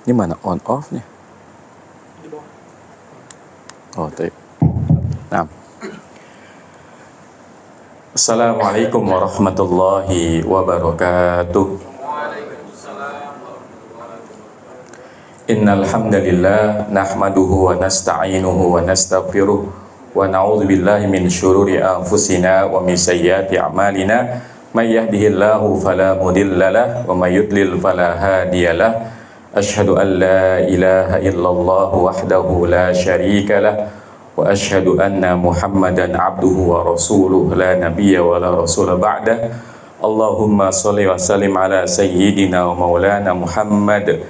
Ini mana on off-nya? Oh, baik. Nah. Assalamualaikum warahmatullahi wabarakatuh. Innal hamdalillah nahmaduhu wa nasta'inuhu wa nastaghfiruh wa na'udzu billahi min syururi anfusina wa min sayyiati a'malina may yahdihillahu fala mudhillalah wa may yudlil fala hadiyalah. Asyhadu an la ilaha illallah wahdahu la syarikalah wa asyhadu anna Muhammadan abduhu wa rasuluh la nabiyya wa la rasula ba'dah. Allahumma shalli wa sallim ala sayyidina wa maulana Muhammad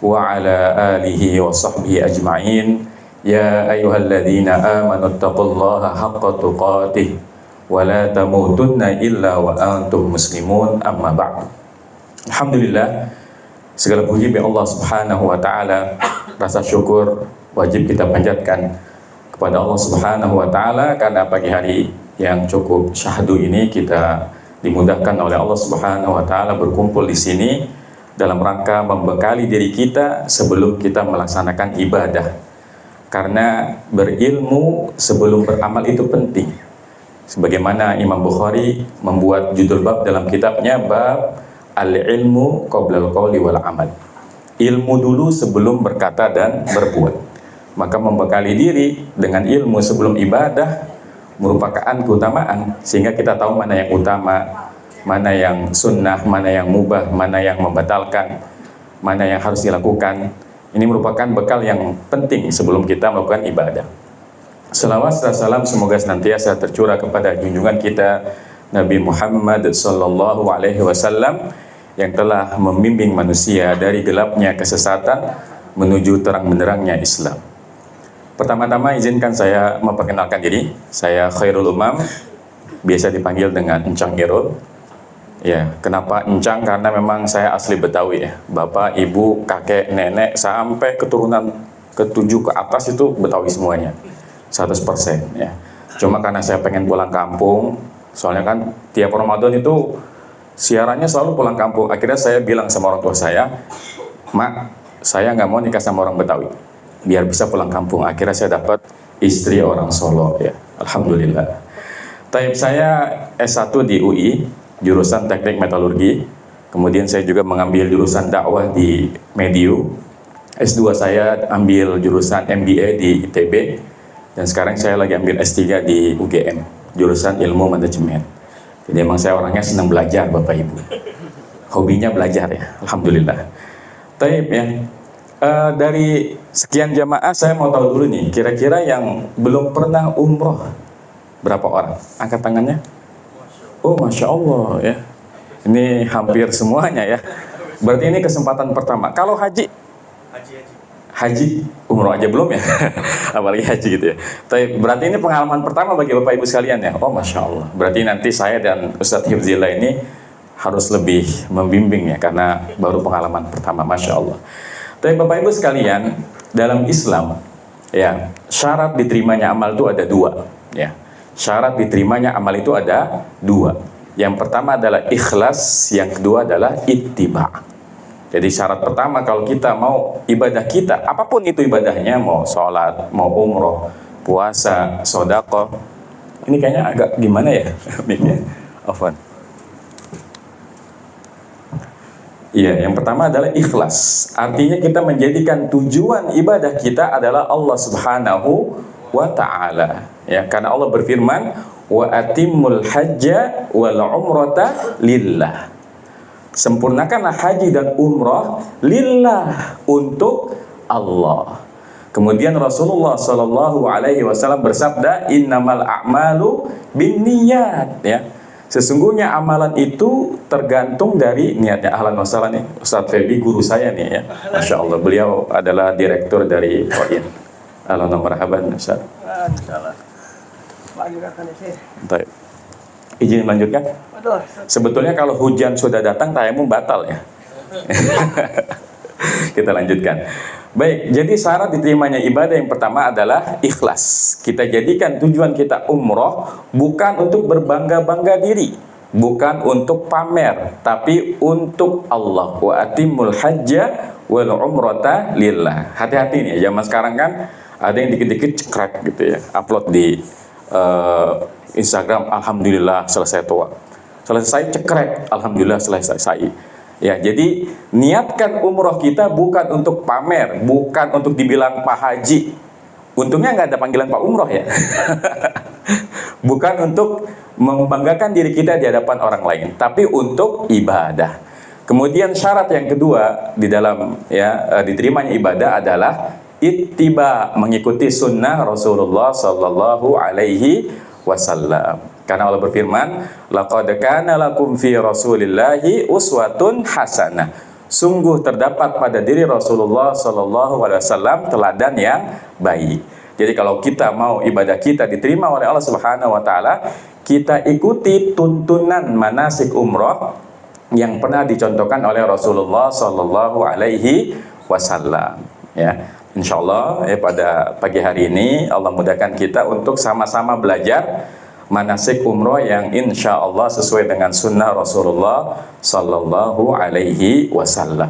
wa ala alihi wa sahbihi ajma'in. Ya ayyuhalladzina amanu taqullaha haqqa tuqatih wa la tamutunna illa wa antum muslimun, amma ba'd. Alhamdulillah, segala puji bagi Allah Subhanahu wa taala. Rasa syukur wajib kita panjatkan kepada Allah Subhanahu wa taala karena pagi hari yang cukup syahdu ini kita dimudahkan oleh Allah Subhanahu wa taala berkumpul di sini dalam rangka membekali diri kita sebelum kita melaksanakan ibadah. Karena berilmu sebelum beramal itu penting. Sebagaimana Imam Bukhari membuat judul bab dalam kitabnya, bab al-ilmu qabla al-qawli wal amal. Ilmu dulu sebelum berkata dan berbuat. Maka membekali diri dengan ilmu sebelum ibadah merupakan keutamaan, sehingga kita tahu mana yang utama, mana yang sunnah, mana yang mubah, mana yang membatalkan, mana yang harus dilakukan. Ini merupakan bekal yang penting sebelum kita melakukan ibadah. Selawat dan salam semoga senantiasa tercurah kepada junjungan kita Nabi Muhammad sallallahu alaihi wasallam yang telah membimbing manusia dari gelapnya kesesatan menuju terang benderangnya Islam. Pertama-tama izinkan saya memperkenalkan diri. Saya Khairul Umam, biasa dipanggil dengan Encang Irul. Ya, kenapa Encang? Karena memang saya asli Betawi ya. Bapak, ibu, kakek, nenek sampai keturunan ke-7 ke atas itu Betawi semuanya. 100% ya. Cuma karena saya pengen pulang kampung, soalnya kan tiap Ramadan itu siarannya selalu pulang kampung. Akhirnya saya bilang sama orang tua saya, "Mak, saya nggak mau nikah sama orang Betawi, biar bisa pulang kampung." Akhirnya saya dapat istri orang Solo ya. Alhamdulillah. Taib saya S1 di UI, jurusan Teknik Metalurgi. Kemudian saya juga mengambil jurusan dakwah di Mediu. S2 saya ambil jurusan MBA di ITB. Dan sekarang saya lagi ambil S3 di UGM, jurusan Ilmu Manajemen. Jadi emang saya orangnya senang belajar, Bapak Ibu. Hobinya belajar ya. Alhamdulillah. Taib ya. Dari sekian jamaah saya mau tahu dulu nih, kira-kira yang belum pernah umroh berapa orang? Angkat tangannya. Oh, Masya Allah ya. Ini hampir semuanya ya. Berarti ini kesempatan pertama. Kalau haji? Haji, umroh aja belum ya. Apalagi haji gitu ya. Tapi berarti ini pengalaman pertama bagi Bapak Ibu sekalian ya. Oh, Masya Allah. Berarti nanti saya dan Ustadz Hifzillah ini harus lebih membimbing ya, karena baru pengalaman pertama. Masya Allah. Tapi Bapak Ibu sekalian, dalam Islam ya, syarat diterimanya amal itu ada 2 ya. Syarat diterimanya amal itu ada 2. Yang pertama adalah ikhlas, yang kedua adalah ittiba'. Jadi syarat pertama kalau kita mau ibadah kita, apapun itu ibadahnya, mau sholat, mau umroh, puasa, sodaqoh. Ini kayaknya agak gimana ya mic-nya? Afwan. Iya, yang pertama adalah ikhlas. Artinya kita menjadikan tujuan ibadah kita adalah Allah Subhanahu wa ta'ala. Ya, karena Allah berfirman, "Wa atimmul hajja wal umrata lillah." Sempurnakanlah haji dan umrah lillah, untuk Allah. Kemudian Rasulullah sallallahu alaihi wasallam bersabda, "Innamal a'malu binniyat." Ya. Sesungguhnya amalan itu tergantung dari niatnya. Ahlan wa sahlan nih, Ustadz Febi guru saya nih ya. Masya Allah, beliau adalah direktur dari Koin. Ahlan wa marhaban Ustadz. Baik. Izin melanjutkan? Sebetulnya kalau hujan sudah datang, tayamum batal ya. Kita lanjutkan. Baik, jadi syarat diterimanya ibadah yang pertama adalah ikhlas. Kita jadikan tujuan kita umroh bukan untuk berbangga-bangga diri, bukan untuk pamer, tapi untuk Allah. Wa atimul hajja wal umrata lillah. Hati-hati nih, zaman sekarang kan ada yang dikit-dikit cekrek gitu ya, upload di Instagram, alhamdulillah selesai tua. Selesai cekrek, alhamdulillah selesai. Ya, jadi niatkan umroh kita bukan untuk pamer, bukan untuk dibilang Pak Haji. Untungnya nggak ada panggilan Pak Umroh ya. Bukan untuk membanggakan diri kita di hadapan orang lain, tapi untuk ibadah. Kemudian syarat yang kedua di dalam diterimanya ibadah adalah ittiba, mengikuti sunnah Rasulullah Sallallahu Alaihi Wasallam. Karena Allah berfirman, laqad kana lakum fi Rasulillahi uswatun hasanah. Sungguh terdapat pada diri Rasulullah Sallallahu Alaihi Wasallam teladan yang baik. Jadi kalau kita mau ibadah kita diterima oleh Allah Subhanahu Wa Taala, kita ikuti tuntunan manasik umroh yang pernah dicontohkan oleh Rasulullah Sallallahu Alaihi Wasallam. Ya, insya Allah pada pagi hari ini Allah mudahkan kita untuk sama-sama belajar manasik umroh yang insya Allah sesuai dengan sunnah Rasulullah Sallallahu Alaihi Wasallam,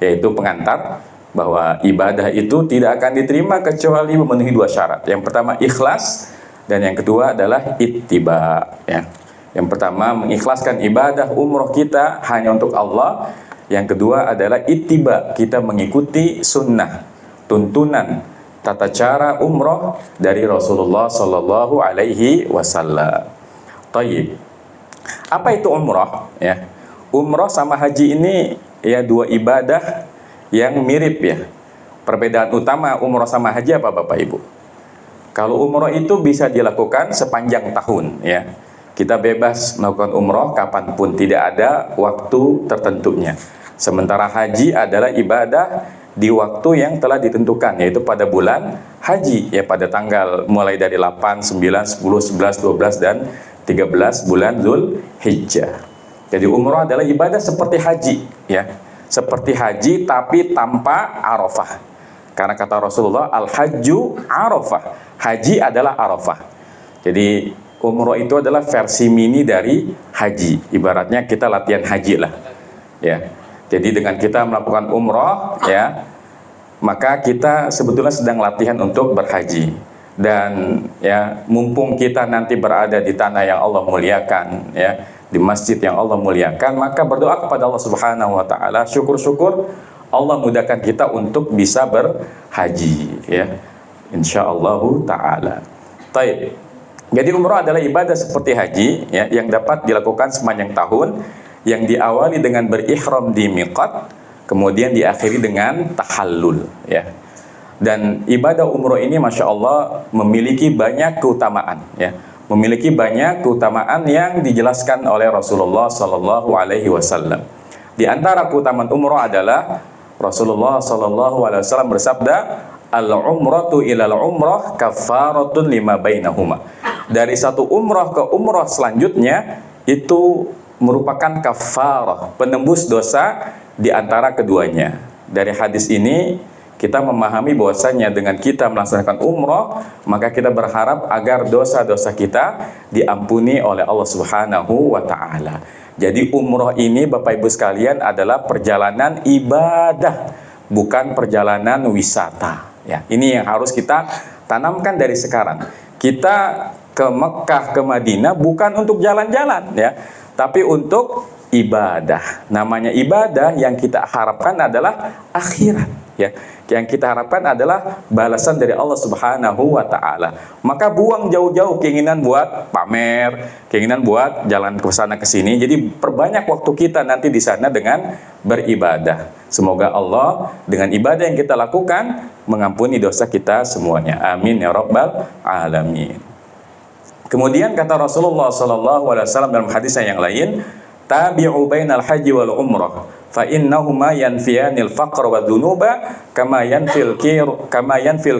yaitu pengantar bahwa ibadah itu tidak akan diterima kecuali memenuhi dua syarat. Yang pertama ikhlas, dan yang kedua adalah ittiba. Ya. Yang pertama mengikhlaskan ibadah umroh kita hanya untuk Allah. Yang kedua adalah ittiba, kita mengikuti sunnah, tuntunan tata cara umroh dari Rasulullah Sallallahu Alaihi Wasallam. Taib. Apa itu umroh? Ya, umroh sama haji ini ya dua ibadah yang mirip ya. Perbedaan utama umroh sama haji apa Bapak Ibu? Kalau umroh itu bisa dilakukan sepanjang tahun ya. Kita bebas melakukan umroh kapanpun, tidak ada waktu tertentunya. Sementara haji adalah ibadah di waktu yang telah ditentukan, yaitu pada bulan haji ya, pada tanggal mulai dari 8, 9, 10, 11, 12 dan 13 bulan Zulhijjah. Jadi umroh adalah ibadah seperti haji ya. Seperti haji tapi tanpa Arafah. Karena kata Rasulullah, al-hajju Arafah. Haji adalah Arafah. Jadi umroh itu adalah versi mini dari haji. Ibaratnya kita latihan haji lah. Ya. Jadi dengan kita melakukan umroh ya, maka kita sebetulnya sedang latihan untuk berhaji. Dan ya, mumpung kita nanti berada di tanah yang Allah muliakan ya, di masjid yang Allah muliakan, maka berdoa kepada Allah Subhanahu Wa Taala, syukur-syukur Allah mudahkan kita untuk bisa berhaji ya, insyaallah taala. Taib. Jadi umroh adalah ibadah seperti haji ya, yang dapat dilakukan sepanjang tahun, yang diawali dengan berihram di miqat, kemudian diakhiri dengan tahallul ya. Dan ibadah umroh ini Masya Allah memiliki banyak keutamaan ya, memiliki banyak keutamaan yang dijelaskan oleh Rasulullah Sallallahu Alaihi Wasallam. Di antara keutamaan umroh adalah Rasulullah Sallallahu Alaihi Wasallam bersabda, al-umratu ilal umrah kafaratun lima bainahuma. Dari satu umroh ke umroh selanjutnya itu merupakan kafarah, penembus dosa di antara keduanya. Dari hadis ini kita memahami bahwasanya dengan kita melaksanakan umroh, maka kita berharap agar dosa-dosa kita diampuni oleh Allah Subhanahu wa Ta'ala. Jadi umroh ini Bapak Ibu sekalian adalah perjalanan ibadah, bukan perjalanan wisata. Ya, ini yang harus kita tanamkan dari sekarang. Kita ke Mekah, ke Madinah bukan untuk jalan-jalan ya, tapi untuk ibadah. Namanya ibadah, yang kita harapkan adalah akhirat ya. Yang kita harapkan adalah balasan dari Allah Subhanahu wa Ta'ala. Maka buang jauh-jauh keinginan buat pamer, keinginan buat jalan ke sana ke sini. Jadi perbanyak waktu kita nanti di sana dengan beribadah. Semoga Allah dengan ibadah yang kita lakukan mengampuni dosa kita semuanya. Amin ya rabbal alamin. Kemudian kata Rasulullah sallallahu alaihi wasallam dalam hadis yang lain, tabi'u bainal haji wal umrah fa innahuma yanfiyanil faqra wa dhunuba kama yanfil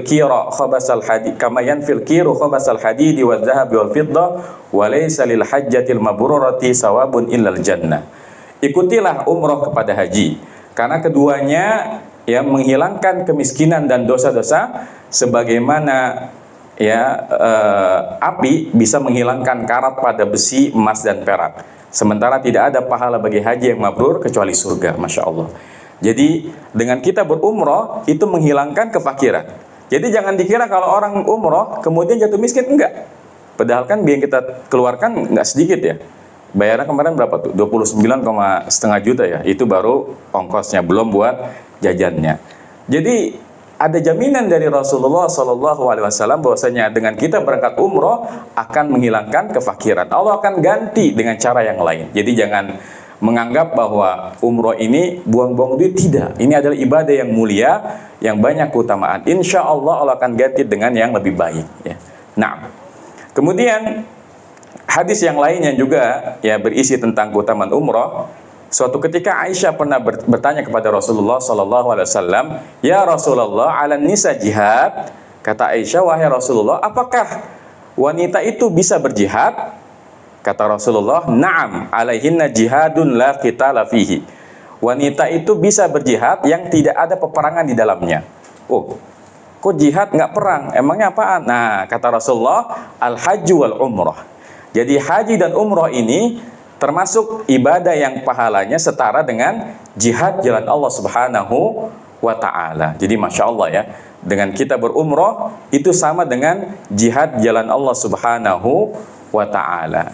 kira khabasal hadid kama yanfil kiru khabasal hadid wa dhahab wal fiddah wa laysa lil hajjatil mabrurati sawabun illal jannah. Ikutilah umrah kepada haji, karena keduanya ya menghilangkan kemiskinan dan dosa-dosa sebagaimana api bisa menghilangkan karat pada besi, emas dan perak. Sementara tidak ada pahala bagi haji yang mabrur kecuali surga. Masya Allah. Jadi dengan kita berumroh itu menghilangkan kefakiran. Jadi jangan dikira kalau orang umroh kemudian jatuh miskin, enggak. Padahal kan biaya yang kita keluarkan enggak sedikit ya. Bayarnya kemarin berapa tuh? 29,5 juta ya. Itu baru ongkosnya, belum buat jajannya. Jadi ada jaminan dari Rasulullah SAW bahwasanya dengan kita berangkat umroh akan menghilangkan kefakiran. Allah akan ganti dengan cara yang lain. Jadi jangan menganggap bahwa umroh ini buang-buang duit. Tidak, ini adalah ibadah yang mulia, yang banyak keutamaan. Insya Allah Allah akan ganti dengan yang lebih baik ya. Nah, kemudian hadis yang lain yang juga ya berisi tentang keutamaan umroh. Suatu ketika Aisyah pernah bertanya kepada Rasulullah SAW, ya Rasulullah, ala nisa jihad. Kata Aisyah, wahai Rasulullah, apakah wanita itu bisa berjihad? Kata Rasulullah, na'am, alaihinna jihadun la qitala fihi. Wanita itu bisa berjihad yang tidak ada peperangan di dalamnya. Oh, kok jihad nggak perang? Emangnya apaan? Nah, kata Rasulullah, al-hajju wal umrah. Jadi haji dan umrah ini termasuk ibadah yang pahalanya setara dengan jihad jalan Allah Subhanahu wa ta'ala. Jadi Masya Allah ya, dengan kita berumrah itu sama dengan jihad jalan Allah Subhanahu wa ta'ala.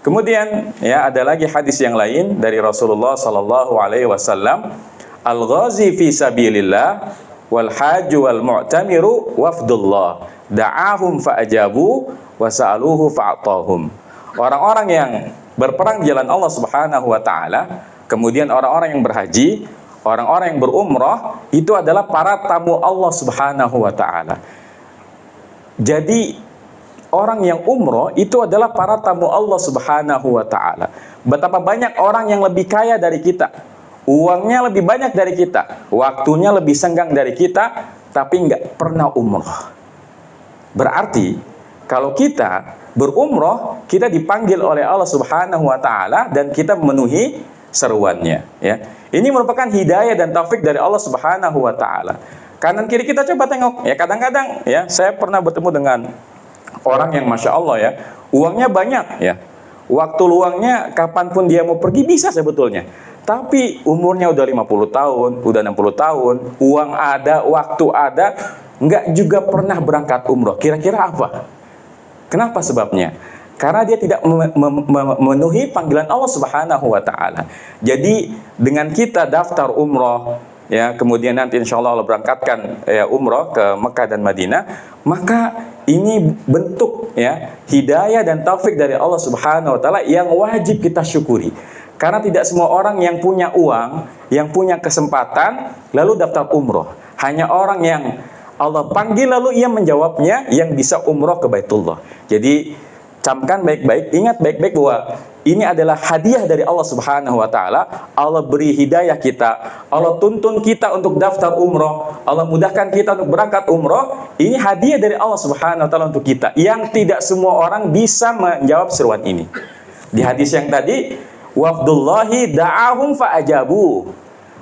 Kemudian ya ada lagi hadis yang lain dari Rasulullah sallallahu alaihi wasallam, al-ghazi fi sabilillah wal hajju wal mu'tamiru wafdullah da'ahum fa'ajabu wa sa'aluhu fa'atahum. Orang-orang yang berperang di jalan Allah Subhanahu wa taala, kemudian orang-orang yang berhaji, orang-orang yang berumrah itu adalah para tamu Allah Subhanahu wa taala. Jadi orang yang umroh itu adalah para tamu Allah Subhanahu wa ta'ala. Betapa banyak orang yang lebih kaya dari kita, uangnya lebih banyak dari kita, waktunya lebih senggang dari kita, tapi nggak pernah umroh. Berarti kalau kita berumroh, kita dipanggil oleh Allah Subhanahu wa ta'ala dan kita memenuhi seruannya ya. Ini merupakan hidayah dan taufik dari Allah Subhanahu wa ta'ala. Kanan kiri kita coba tengok ya, kadang-kadang ya saya pernah bertemu dengan orang yang Masya Allah ya, uangnya banyak ya, waktu luangnya kapanpun dia mau pergi bisa sebetulnya, tapi umurnya udah 50 tahun, udah 60 tahun, uang ada, waktu ada, nggak juga pernah berangkat umroh. Kira-kira apa? Kenapa sebabnya? Karena dia tidak memenuhi panggilan Allah Subhanahu wa ta'ala. Jadi dengan kita daftar umroh ya, kemudian nanti insya Allah berangkatkan ya, umroh ke Mekah dan Madinah, maka ini bentuk ya hidayah dan taufik dari Allah Subhanahu wa ta'ala yang wajib kita syukuri. Karena tidak semua orang yang punya uang, yang punya kesempatan lalu daftar umroh. Hanya orang yang Allah panggil lalu ia menjawabnya yang bisa umroh ke Baitullah. Jadi camkan baik-baik, ingat baik-baik bahwa ini adalah hadiah dari Allah Subhanahu wa ta'ala. Allah beri hidayah kita, Allah tuntun kita untuk daftar umroh, Allah mudahkan kita untuk berangkat umroh. Ini hadiah dari Allah Subhanahu wa ta'ala untuk kita, yang tidak semua orang bisa menjawab seruan ini. Di hadis yang tadi, wafdullahi da'ahum fa'ajabu.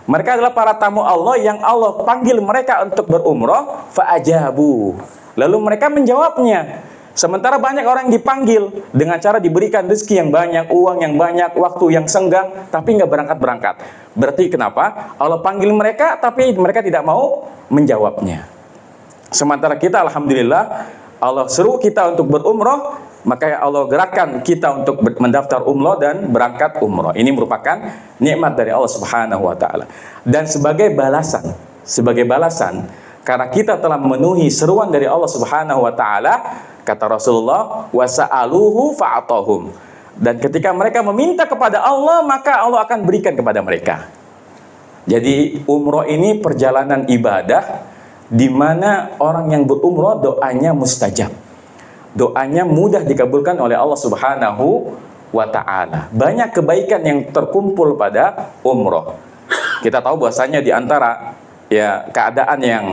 Mereka adalah para tamu Allah yang Allah panggil mereka untuk berumroh, fa'ajabu. Lalu mereka menjawabnya. Sementara banyak orang yang dipanggil dengan cara diberikan rezeki yang banyak, uang yang banyak, waktu yang senggang, tapi nggak berangkat-berangkat. Berarti kenapa? Allah panggil mereka, tapi mereka tidak mau menjawabnya. Sementara kita, alhamdulillah, Allah seru kita untuk berumroh, maka Allah gerakkan kita untuk mendaftar umroh dan berangkat umroh. Ini merupakan nikmat dari Allah Subhanahu wa ta'ala. Dan sebagai balasan, karena kita telah memenuhi seruan dari Allah Subhanahu wa ta'ala, kata Rasulullah, wasa'aluhu fa'atahum. Dan ketika mereka meminta kepada Allah, maka Allah akan berikan kepada mereka. Jadi umroh ini perjalanan ibadah di mana orang yang berumroh doanya mustajab. Doanya mudah dikabulkan oleh Allah Subhanahu wa ta'ala. Banyak kebaikan yang terkumpul pada umroh. Kita tahu bahwasanya di antara ya keadaan yang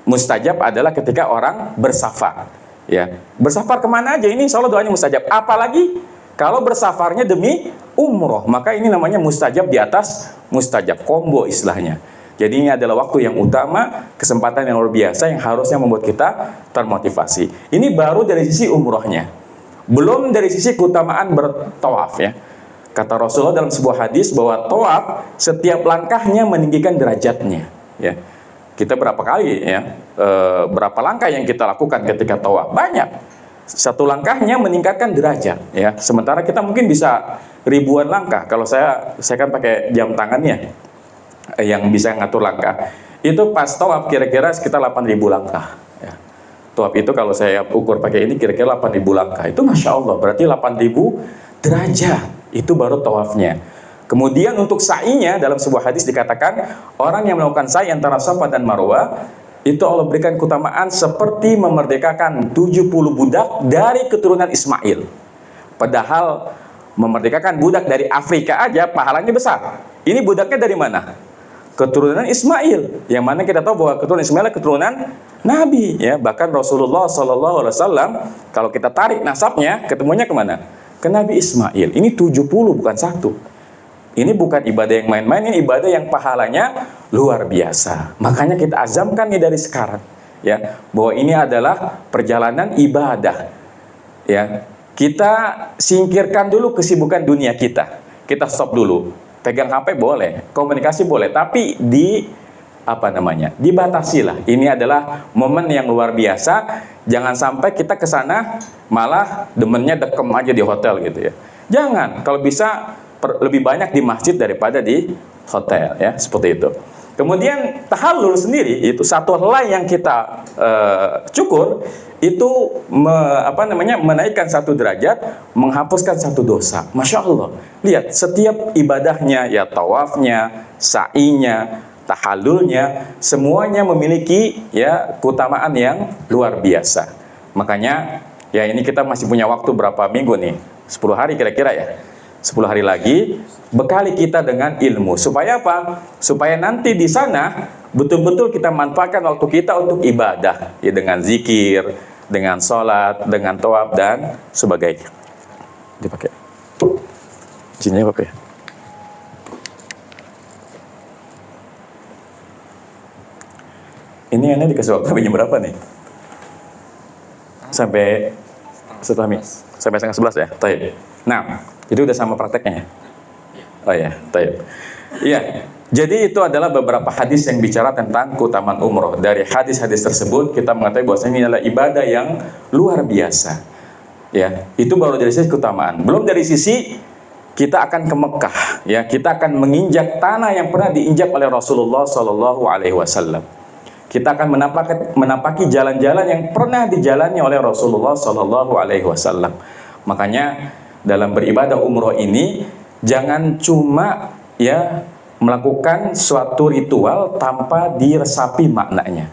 mustajab adalah ketika orang bersafar. Ya, bersafar kemana aja ini insya Allah doanya mustajab. Apalagi kalau bersafarnya demi umroh, maka ini namanya mustajab di atas mustajab, combo istilahnya. Jadi ini adalah waktu yang utama, kesempatan yang luar biasa yang harusnya membuat kita termotivasi. Ini baru dari sisi umrohnya, belum dari sisi keutamaan bertawaf ya. Kata Rasulullah dalam sebuah hadis bahwa tawaf setiap langkahnya meninggikan derajatnya. Ya, kita berapa kali ya, berapa langkah yang kita lakukan ketika tawaf? Banyak. Satu langkahnya meningkatkan derajat. Ya, sementara kita mungkin bisa ribuan langkah. Kalau saya kan pakai jam tangannya yang bisa ngatur langkah. Itu pas tawaf kira-kira sekitar 8.000 langkah. Ya. Tawaf itu kalau saya ukur pakai ini kira-kira 8.000 langkah. Itu Masya Allah, berarti 8.000 derajat. Itu baru tawafnya. Kemudian untuk sa'inya dalam sebuah hadis dikatakan orang yang melakukan sa'i antara Safa dan Marwah itu Allah berikan keutamaan seperti memerdekakan 70 budak dari keturunan Ismail. Padahal memerdekakan budak dari Afrika aja pahalanya besar. Ini budaknya dari mana? Keturunan Ismail. Yang mana kita tahu bahwa keturunan Ismail adalah keturunan Nabi. Ya, bahkan Rasulullah SAW kalau kita tarik nasabnya ketemunya kemana? Ke Nabi Ismail. Ini 70 bukan satu. Ini bukan ibadah yang main-main, ini ibadah yang pahalanya luar biasa. Makanya kita azamkan nih dari sekarang, ya, bahwa ini adalah perjalanan ibadah. Ya, kita singkirkan dulu kesibukan dunia kita. Kita stop dulu. Pegang HP boleh, komunikasi boleh, tapi dibatasilah. Ini adalah momen yang luar biasa. Jangan sampai kita ke sana malah demennya dekem aja di hotel gitu ya. Jangan, kalau bisa lebih banyak di masjid daripada di hotel ya, seperti itu. Kemudian tahallul sendiri itu satu helai yang kita cukur itu menaikkan satu derajat, menghapuskan satu dosa. Masya Allah. Lihat setiap ibadahnya ya, tawafnya, sa'inya, tahallulnya, semuanya memiliki ya keutamaan yang luar biasa. Makanya ya ini kita masih punya waktu berapa minggu nih? 10 hari kira-kira ya. 10 hari lagi bekali kita dengan ilmu. Supaya apa? Supaya nanti di sana betul-betul kita manfaatkan waktu kita untuk ibadah ya, dengan zikir, dengan sholat, dengan tawaf dan sebagainya. Dipakai. Jinnya pakai. Ini dikasih waktu jam berapa nih? Sampai sampai setengah 11 ya. Taib. Nah, itu udah sama prakteknya ya? Oh ya, taib. Iya. Jadi itu adalah beberapa hadis yang bicara tentang keutamaan umroh. Dari hadis-hadis tersebut kita mengetahui bahwa ini adalah ibadah yang luar biasa. Ya, itu baru dari sisi keutamaan. Belum dari sisi kita akan ke Mekah. Ya, kita akan menginjak tanah yang pernah diinjak oleh Rasulullah SAW. Kita akan menapaki jalan-jalan yang pernah dijalani oleh Rasulullah SAW. Makanya dalam beribadah umroh ini jangan cuma ya melakukan suatu ritual tanpa diresapi maknanya.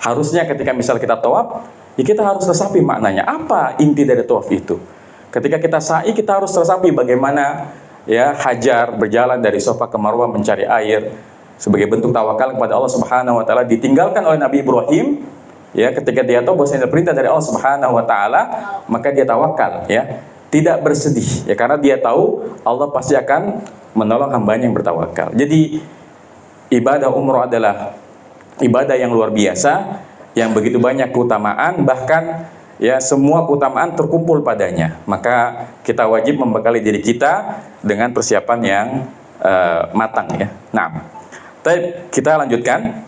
Harusnya ketika misal kita tawaf, ya kita harus resapi maknanya. Apa inti dari tawaf itu? Ketika kita sa'i, kita harus resapi bagaimana ya Hajar berjalan dari Safa ke Marwah mencari air sebagai bentuk tawakal kepada Allah Subhanahu wa taala, ditinggalkan oleh Nabi Ibrahim ya, ketika dia tahu bahwa ini perintah dari Allah Subhanahu wa taala, maka dia tawakal ya, tidak bersedih ya, karena dia tahu Allah pasti akan menolong hambanya yang bertawakal. Jadi ibadah umroh adalah ibadah yang luar biasa, yang begitu banyak keutamaan, bahkan ya semua keutamaan terkumpul padanya. Maka kita wajib membekali diri kita dengan persiapan yang matang ya. Nah, kita lanjutkan.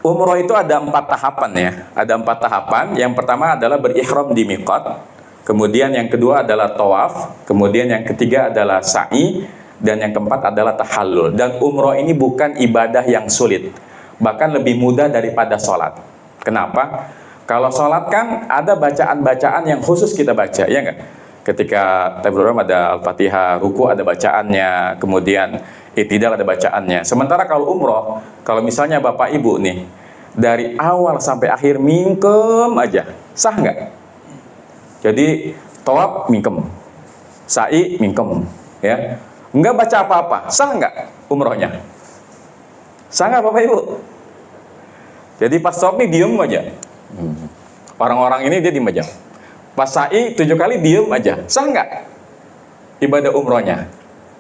Umroh itu ada 4 tahapan ya. Ada 4 tahapan. Yang pertama adalah berihram di miqat. Kemudian yang kedua adalah tawaf. Kemudian yang ketiga adalah sa'i. Dan yang keempat adalah tahallul. Dan umroh ini bukan ibadah yang sulit. Bahkan lebih mudah daripada sholat. Kenapa? Kalau sholat kan ada bacaan-bacaan yang khusus kita baca, ya enggak? Ketika Taibul ada Al-Fatihah, ruku ada bacaannya, kemudian i'tidal ada bacaannya. Sementara kalau umroh, kalau misalnya Bapak Ibu nih, dari awal sampai akhir mingkem aja, sah nggak? Jadi tawaf mingkem, sa'i mingkem, ya, nggak baca apa-apa, sah nggak umrohnya? Sah nggak Bapak Ibu? Jadi pas tawaf nih diem aja, orang-orang ini dia diem aja. Pas sa'i 7 kali diem aja, sah nggak ibadah umrohnya?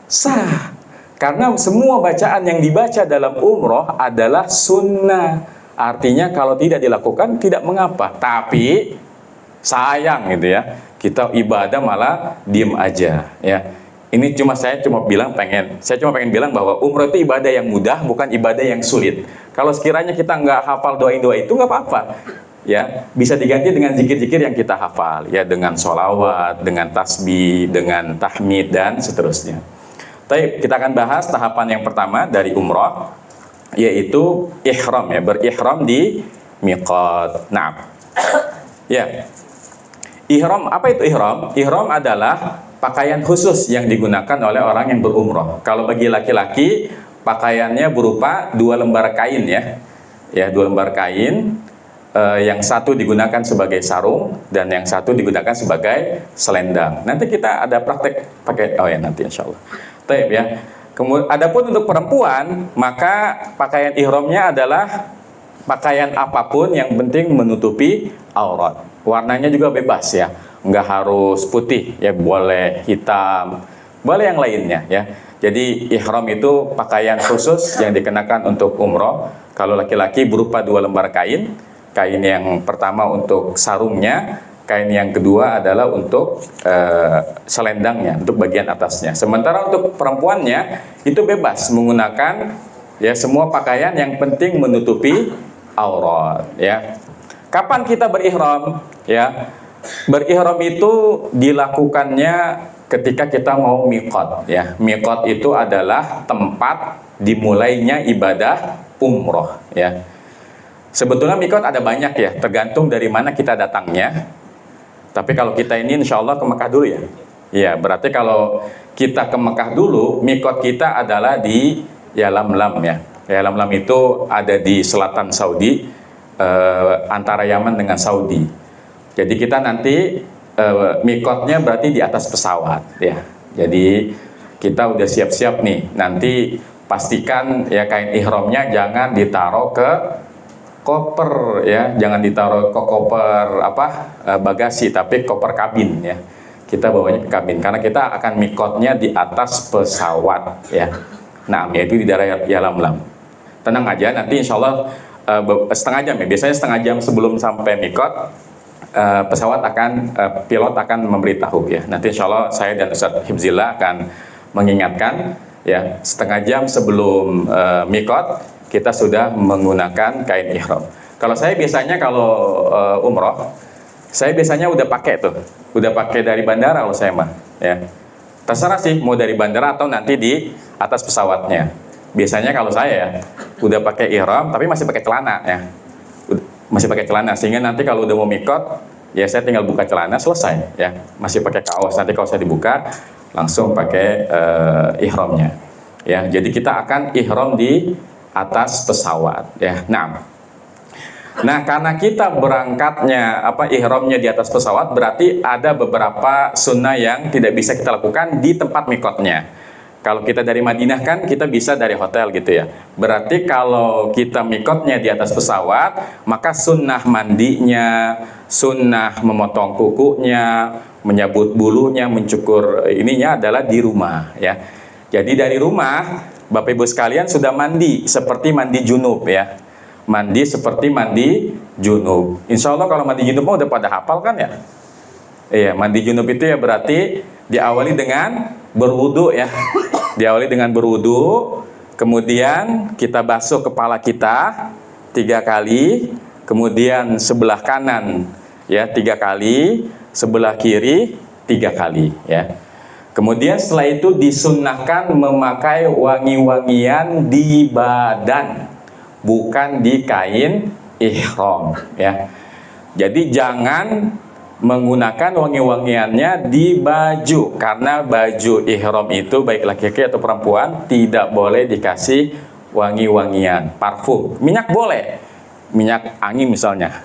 Sah, karena semua bacaan yang dibaca dalam umroh adalah sunnah. Artinya kalau tidak dilakukan tidak mengapa. Tapi sayang gitu ya, Kita ibadah malah diem aja, ya. Ini saya cuma pengen bilang bahwa umroh itu ibadah yang mudah, bukan ibadah yang sulit. Kalau sekiranya kita nggak hafal doa itu nggak apa-apa, ya. Bisa diganti dengan zikir-zikir yang kita hafal, ya, dengan sholawat, dengan tasbih, dengan tahmid dan seterusnya. Baik, kita akan bahas tahapan yang pertama dari umroh, yaitu ihram, ya, berihram di miqat. Nah, ya. Ihram, apa itu ihram? Ihram adalah pakaian khusus yang digunakan oleh orang yang berumroh. Kalau bagi laki-laki, pakaiannya berupa 2 lembar kain, ya. Ya, 2 lembar kain, yang satu digunakan sebagai sarung dan yang satu digunakan sebagai selendang. Nanti kita ada praktek pakai, nanti insya Allah. Baik, ya. Kemudian, adapun untuk perempuan, maka pakaian ihramnya adalah pakaian apapun yang penting menutupi aurat. Warnanya juga bebas, ya, nggak harus putih, ya, boleh hitam, boleh yang lainnya, ya. Jadi ihram itu pakaian khusus yang dikenakan untuk umroh. Kalau laki-laki berupa 2 lembar kain. Kain yang pertama untuk sarungnya, kain yang kedua adalah untuk selendangnya, untuk bagian atasnya. Sementara untuk perempuannya itu bebas menggunakan, ya, semua pakaian yang penting menutupi aurat, ya. Kapan kita berihram? Ya, berihram itu dilakukannya ketika kita mau miqat, ya. Miqat itu adalah tempat dimulainya ibadah umroh, ya. Sebetulnya miqat ada banyak, ya, tergantung dari mana kita datangnya. Tapi kalau kita ini insya Allah ke Mekah dulu, ya. Ya, berarti kalau kita ke Mekah dulu, miqat kita adalah di Yalamlam, ya. Yalamlam itu ada di selatan Saudi, antara Yaman dengan Saudi. Jadi kita nanti miqatnya berarti di atas pesawat, ya. Jadi kita udah siap-siap nih. Nanti pastikan, ya, kain ihramnya jangan ditaruh ke koper, ya, jangan ditaruh ke koper bagasi, tapi koper kabin, ya. Kita bawanya ke kabin karena kita akan miqatnya di atas pesawat, ya. Nah, yaitu di daerah Yalamlam. Tenang aja, nanti insya Allah setengah jam, ya, biasanya setengah jam sebelum sampai miqat, pilot akan memberitahu, ya. Nanti insya Allah saya dan Ustaz Hibzillah akan mengingatkan, ya, setengah jam sebelum miqat kita sudah menggunakan kain ihram. Kalau saya biasanya umroh, saya biasanya udah pakai dari bandara kalau saya mah, ya. Terserah sih mau dari bandara atau nanti di atas pesawatnya. Biasanya kalau saya udah pakai ihram tapi masih pakai celana, ya. Masih pakai celana sehingga nanti kalau udah mau miqat, ya, saya tinggal buka celana selesai, ya. Masih pakai kaos, nanti kalau saya dibuka langsung pakai ihramnya, ya. Jadi kita akan ihram di atas pesawat, ya. Nah, karena kita berangkatnya ihramnya di atas pesawat, berarti ada beberapa sunnah yang tidak bisa kita lakukan di tempat miqatnya. Kalau kita dari Madinah kan kita bisa dari hotel gitu, ya. Berarti kalau kita miqatnya di atas pesawat, maka sunnah mandinya, sunnah memotong kukunya, menyabut bulunya, mencukur ininya adalah di rumah, ya. Jadi dari rumah Bapak Ibu sekalian sudah mandi seperti mandi junub, ya. Mandi seperti mandi junub. Insya Allah kalau mandi junub udah pada hafal kan, ya. Iya, mandi junub itu ya berarti diawali dengan berwudu, ya. Diawali dengan berwudu, kemudian kita basuh kepala kita 3 kali, kemudian sebelah kanan, ya, 3 kali, sebelah kiri 3 kali, ya. Kemudian setelah itu disunnahkan memakai wangi-wangian di badan, bukan di kain ihram, ya. Jadi jangan menggunakan wangi-wangiannya di baju, karena baju ihram itu baik laki-laki atau perempuan tidak boleh dikasih wangi-wangian. Parfum, minyak boleh, minyak angin misalnya.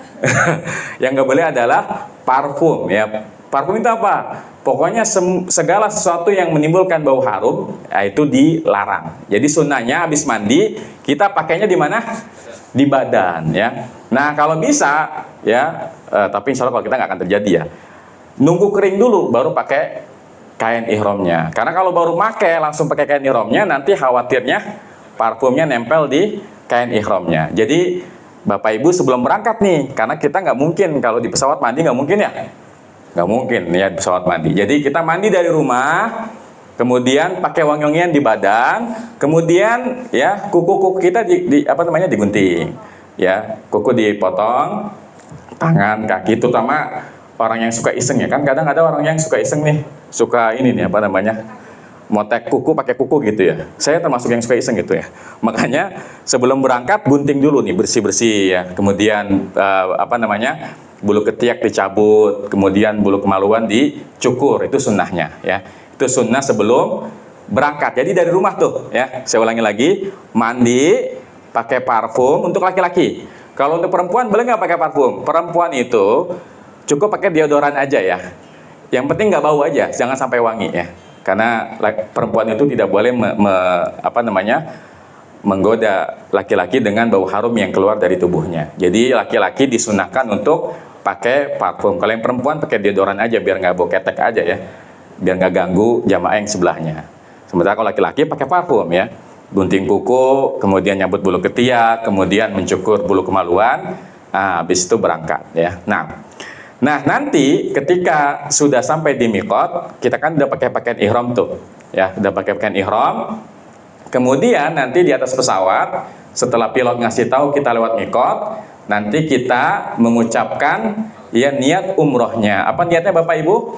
Yang nggak boleh adalah parfum, ya. Parfum itu apa? Pokoknya segala sesuatu yang menimbulkan bau harum, itu dilarang. Jadi sunnahnya habis mandi kita pakainya di mana? Di badan, ya. Nah, kalau bisa, ya, tapi insya Allah kalau kita nggak akan terjadi, ya. Nunggu kering dulu baru pakai kain ihramnya. Karena kalau baru pakai langsung pakai kain ihramnya, nanti khawatirnya parfumnya nempel di kain ihramnya. Jadi Bapak Ibu sebelum berangkat nih, karena kita nggak mungkin kalau di pesawat mandi, nggak mungkin, ya. Nggak mungkin niat sholat mandi. Jadi kita mandi dari rumah, kemudian pakai wangi-wangian di badan, kemudian ya kuku-kuku kita digunting, ya kuku dipotong, tangan, kaki, terutama orang yang suka iseng ya kan, kadang ada orang yang suka iseng nih, suka ini nih motek kuku pakai kuku gitu ya. Saya termasuk yang suka iseng gitu ya. Makanya sebelum berangkat gunting dulu nih, bersih-bersih ya. Kemudian bulu ketiak dicabut, kemudian bulu kemaluan dicukur, itu sunnahnya ya. Itu sunnah sebelum berangkat. Jadi dari rumah tuh ya. Saya ulangi lagi, mandi pakai parfum untuk laki-laki. Kalau untuk perempuan boleh nggak pakai parfum? Perempuan itu cukup pakai deodoran aja ya. Yang penting nggak bau aja, jangan sampai wangi ya. Karena perempuan itu tidak boleh menggoda laki-laki dengan bau harum yang keluar dari tubuhnya. Jadi laki-laki disunahkan untuk pakai parfum. Kalau yang perempuan pakai deodoran aja biar nggak bau ketek aja ya, biar nggak ganggu jamaah yang sebelahnya. Sementara kalau laki-laki pakai parfum ya, gunting kuku, kemudian nyabut bulu ketiak, kemudian mencukur bulu kemaluan, habis itu berangkat ya. Nah nanti ketika sudah sampai di miqat, kita kan udah pakai pakaian ihram tuh ya, udah pakai pakaian ihram. Kemudian nanti di atas pesawat, setelah pilot ngasih tahu kita lewat miqat, nanti kita mengucapkan ya niat umrohnya. Apa niatnya Bapak Ibu?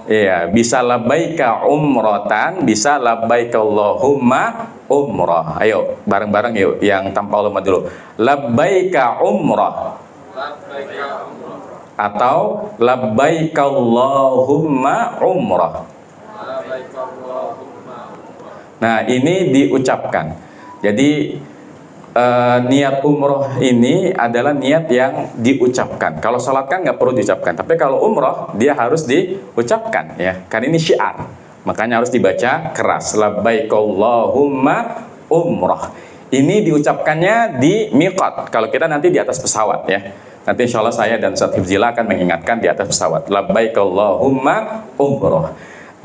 Iya, bisa labbaika umrotan, bisa labbaika Allahumma umroh. Ayo bareng-bareng yuk, yang tanpa ulama dulu. Labbaika umroh. Atau labbaika Allahumma umroh. Nah ini diucapkan. Jadi niat umroh ini adalah niat yang diucapkan. Kalau sholat kan nggak perlu diucapkan, tapi kalau umroh dia harus diucapkan ya. Kan ini syiar, makanya harus dibaca keras. Labbaik Allahumma umroh. Ini diucapkannya di miqat. Kalau kita nanti di atas pesawat ya. Nanti insya Allah saya dan Ustaz Hifzillah akan mengingatkan di atas pesawat. Labbaik Allahumma umroh.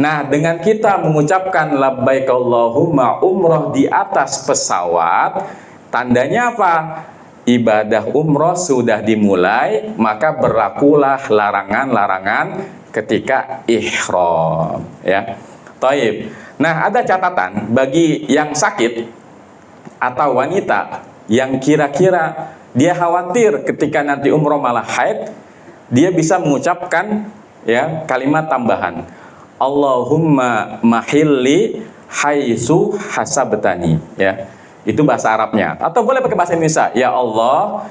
Nah, dengan kita mengucapkan labbaik Allahumma umroh di atas pesawat, tandanya apa? Ibadah umroh sudah dimulai, maka berlakulah larangan-larangan ketika ihram ya. Taib. Nah, ada catatan bagi yang sakit atau wanita yang kira-kira dia khawatir ketika nanti umroh malah haid, dia bisa mengucapkan ya kalimat tambahan. Allahumma mahilli haitsu hasabtani ya. Itu bahasa Arabnya. Atau boleh pakai bahasa Indonesia. Ya Allah,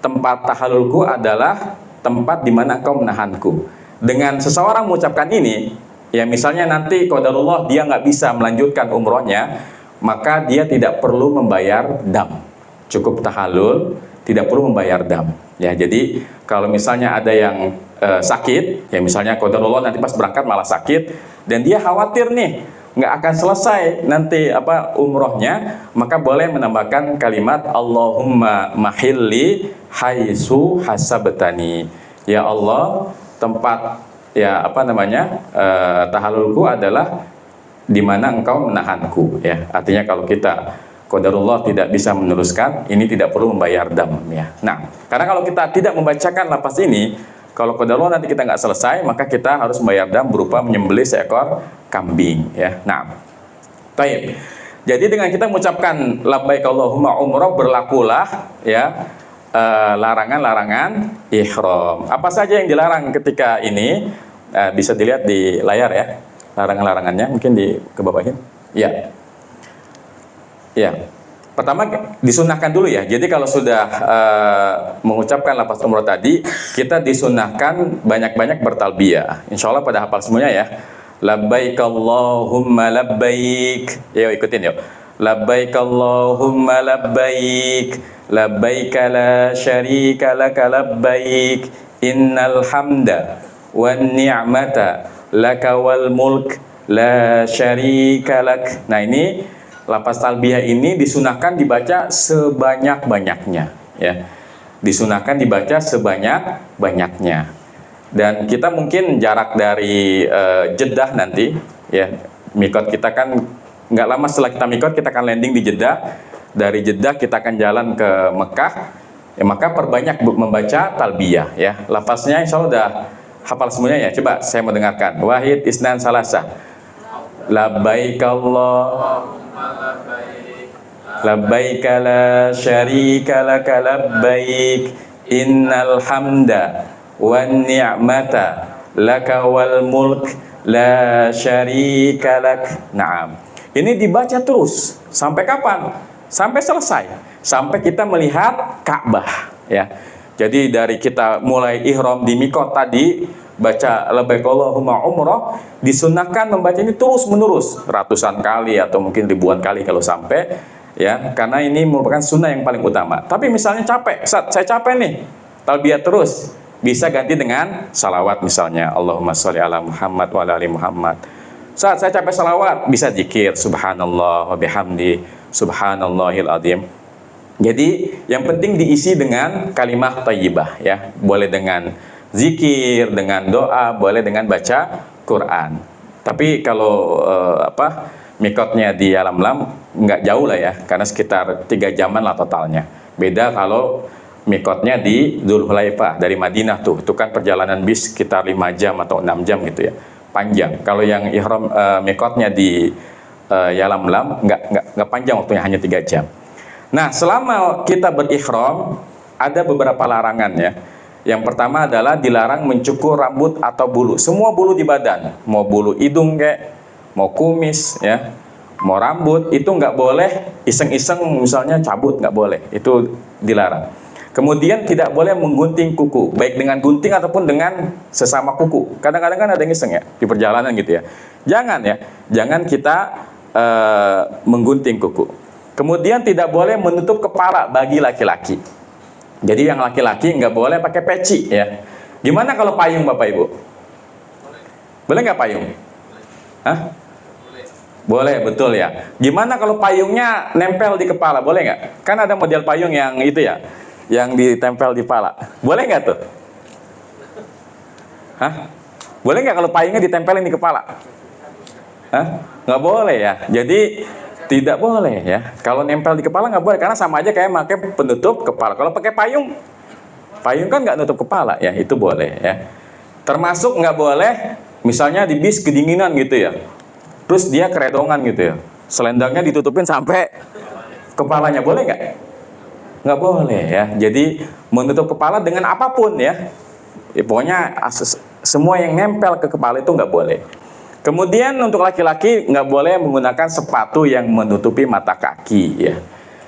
tempat tahallulku adalah tempat di mana Engkau menahanku. Dengan seseorang mengucapkan ini, ya misalnya nanti qadarullah dia nggak bisa melanjutkan umrohnya, maka dia tidak perlu membayar dam. Cukup tahallul, tidak perlu membayar dam. Ya, jadi kalau misalnya ada yang sakit, ya misalnya qadarullah nanti pas berangkat malah sakit, dan dia khawatir nih nggak akan selesai nanti umrohnya, maka boleh menambahkan kalimat Allahumma mahilli haitsu hasabtani. Ya Allah, tempat ya tahallulku adalah di mana Engkau menahanku ya. Artinya kalau kita qadarullah tidak bisa meneruskan, ini tidak perlu membayar dam ya. Nah, karena kalau kita tidak membacakan lafaz ini, kalau qadarullah nanti kita nggak selesai, maka kita harus membayar dam berupa menyembelih seekor kambing ya. Nah, baik. Jadi dengan kita mengucapkan labbaik Allahumma umroh, berlakulah ya larangan-larangan ihram. Apa saja yang dilarang ketika ini? Bisa dilihat di layar ya. Larangan-larangannya mungkin kebawahin. Ya. Ya. Pertama disunahkan dulu ya. Jadi kalau sudah mengucapkan lafaz umroh tadi, kita disunahkan banyak-banyak bertalbiyah. Insya Allah pada hafal semuanya ya. Labbaik Allahumma labbaik. Yuk ikutin yuk. Labbaik Allahumma labbaik. Labbaik la syarika laka labbaik. Innal hamda wan ni'mata laka wal mulk la syarika lak. Nah ini lafaz talbiyah ini disunahkan dibaca sebanyak-banyaknya ya. Disunahkan dibaca sebanyak-banyaknya. Dan kita mungkin jarak dari Jeddah nanti ya, mikot kita kan nggak lama setelah kita mikot, kita akan landing di Jeddah. Dari Jeddah kita akan jalan ke Mekah ya, maka perbanyak membaca talbiyah ya. Lafaznya insya Allah udah Hafal semuanya ya? Coba saya mau dengarkan. Wahid, isnan, salasa. Labbaik Allahumma labbaik. Labbaik la syarika laka labbaik. Innal hamda wan ni'mata laka wal mulk la syarika lak. Naam. Ini dibaca terus sampai kapan? Sampai selesai. Sampai kita melihat Ka'bah, ya. Jadi dari kita mulai ihram di mikot tadi baca labbaik Allahumma umrah, disunahkan membaca ini terus menerus ratusan kali atau mungkin ribuan kali kalau sampai, ya, karena ini merupakan sunnah yang paling utama. Tapi misalnya capek, saya capek nih, talbiyah terus, bisa ganti dengan salawat misalnya, Allahumma sholli ala Muhammad wa ala ali Muhammad. Saat saya capek salawat, bisa zikir subhanallah wa bihamdi subhanallahil azim. Jadi yang penting diisi dengan kalimah thayyibah, ya. Boleh dengan zikir, dengan doa, boleh dengan baca Quran. Tapi kalau mikotnya di Alam Lam nggak jauh lah ya, karena sekitar 3 jaman lah totalnya. Beda kalau mikotnya di Dzulhulaifah dari Madinah tuh, itu kan perjalanan bis sekitar 5 jam atau 6 jam gitu ya, panjang. Kalau yang ihram mikotnya di Yalam Lam nggak panjang waktunya, hanya 3 jam. Nah, selama kita berihram ada beberapa larangan ya. Yang pertama adalah dilarang mencukur rambut atau bulu, semua bulu di badan, mau bulu hidung kayak, mau kumis ya, mau rambut, itu nggak boleh iseng-iseng misalnya cabut, nggak boleh, itu dilarang. Kemudian tidak boleh menggunting kuku, baik dengan gunting ataupun dengan sesama kuku. Kadang-kadang kan ada yang iseng ya di perjalanan gitu ya. Jangan ya, jangan kita menggunting kuku. Kemudian tidak boleh menutup kepala bagi laki-laki. Jadi yang laki-laki nggak boleh pakai peci ya. Gimana kalau payung Bapak Ibu? Boleh nggak payung? Hah? Boleh, betul ya. Gimana kalau payungnya nempel di kepala? Boleh nggak? Kan ada model payung yang itu ya, yang ditempel di kepala. Boleh nggak tuh? Hah? Boleh nggak kalau payungnya ditempelin di kepala? Hah? Nggak boleh ya. Jadi tidak boleh ya. Kalau nempel di kepala nggak boleh, karena sama aja kayak pakai penutup kepala. Kalau pakai payung, payung kan nggak nutup kepala ya, itu boleh ya. Termasuk nggak boleh, misalnya di bis kedinginan gitu ya, terus dia keredongan gitu ya, selendangnya ditutupin sampai kepalanya, boleh nggak? Nggak boleh ya. Jadi menutup kepala dengan apapun ya, pokoknya semua yang nempel ke kepala itu nggak boleh. Kemudian untuk laki-laki nggak boleh menggunakan sepatu yang menutupi mata kaki ya.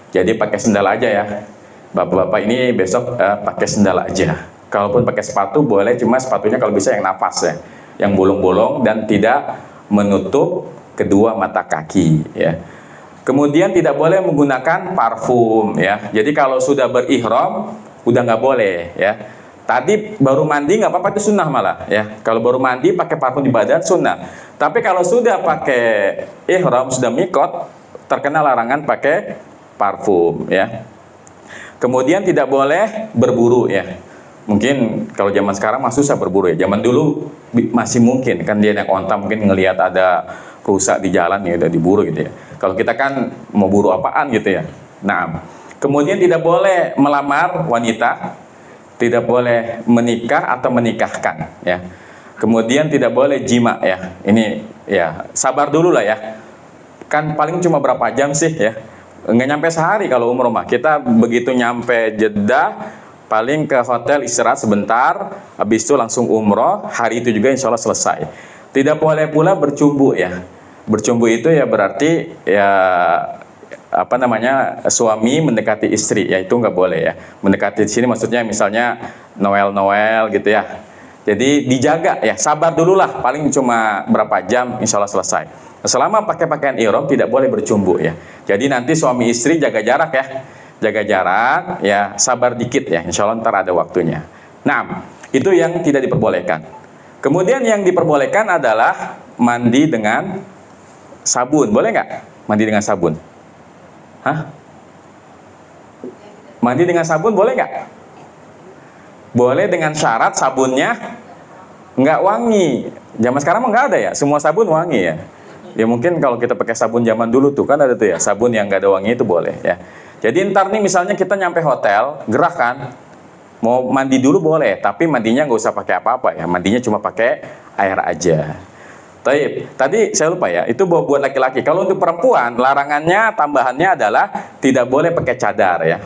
Jadi pakai sendal aja ya. Bapak-bapak ini besok pakai sendal aja. Kalaupun pakai sepatu boleh, cuma sepatunya kalau bisa yang nafas ya, yang bolong-bolong dan tidak menutup kedua mata kaki ya. Kemudian tidak boleh menggunakan parfum ya. Jadi kalau sudah berihram udah nggak boleh ya. Tadi baru mandi nggak apa-apa, itu sunnah malah ya. Kalau baru mandi pakai parfum di badan sunnah. Tapi kalau sudah pakai ihram, sudah mikot, terkena larangan pakai parfum ya. Kemudian tidak boleh berburu ya. Mungkin kalau zaman sekarang mah susah berburu ya. Zaman dulu masih mungkin, kan dia naik onta mungkin ngelihat ada rusak di jalan ya udah diburu gitu ya. Kalau kita kan mau buru apaan gitu ya. Nah, kemudian tidak boleh melamar wanita, tidak boleh menikah atau menikahkan ya. Kemudian tidak boleh jima ya. Ini ya sabar dulu lah ya. Kan paling cuma berapa jam sih ya. Nggak nyampe sehari kalau umroh mah. Kita begitu nyampe Jeddah paling ke hotel istirahat sebentar, habis itu langsung umroh. Hari itu juga insya Allah selesai. Tidak boleh pula bercumbu ya. Bercumbu itu ya berarti ya apa namanya, suami mendekati istri ya, itu nggak boleh ya. Mendekati di sini maksudnya misalnya Noel gitu ya. Jadi dijaga ya, sabar dulu lah, paling cuma berapa jam insya Allah selesai. Selama pakai pakaian ihram tidak boleh bercumbu ya. Jadi nanti suami istri jaga jarak ya, jaga jarak ya, sabar dikit ya, insya Allah ntar ada waktunya. Nah, itu yang tidak diperbolehkan. Kemudian yang diperbolehkan adalah mandi dengan sabun. Boleh nggak mandi dengan sabun? Hah? Mandi dengan sabun boleh nggak? Boleh dengan syarat sabunnya nggak wangi. Zaman sekarang mah nggak ada ya, semua sabun wangi ya. Ya mungkin kalau kita pakai sabun zaman dulu tuh kan ada tuh ya, sabun yang nggak ada wangi itu boleh ya. Jadi ntar nih misalnya kita nyampe hotel, gerah kan, Mau mandi dulu boleh, tapi mandinya nggak usah pakai apa-apa ya. Mandinya cuma pakai air aja. Tadi saya lupa ya, itu buat laki-laki. Kalau untuk perempuan, larangannya tambahannya adalah tidak boleh pakai cadar ya.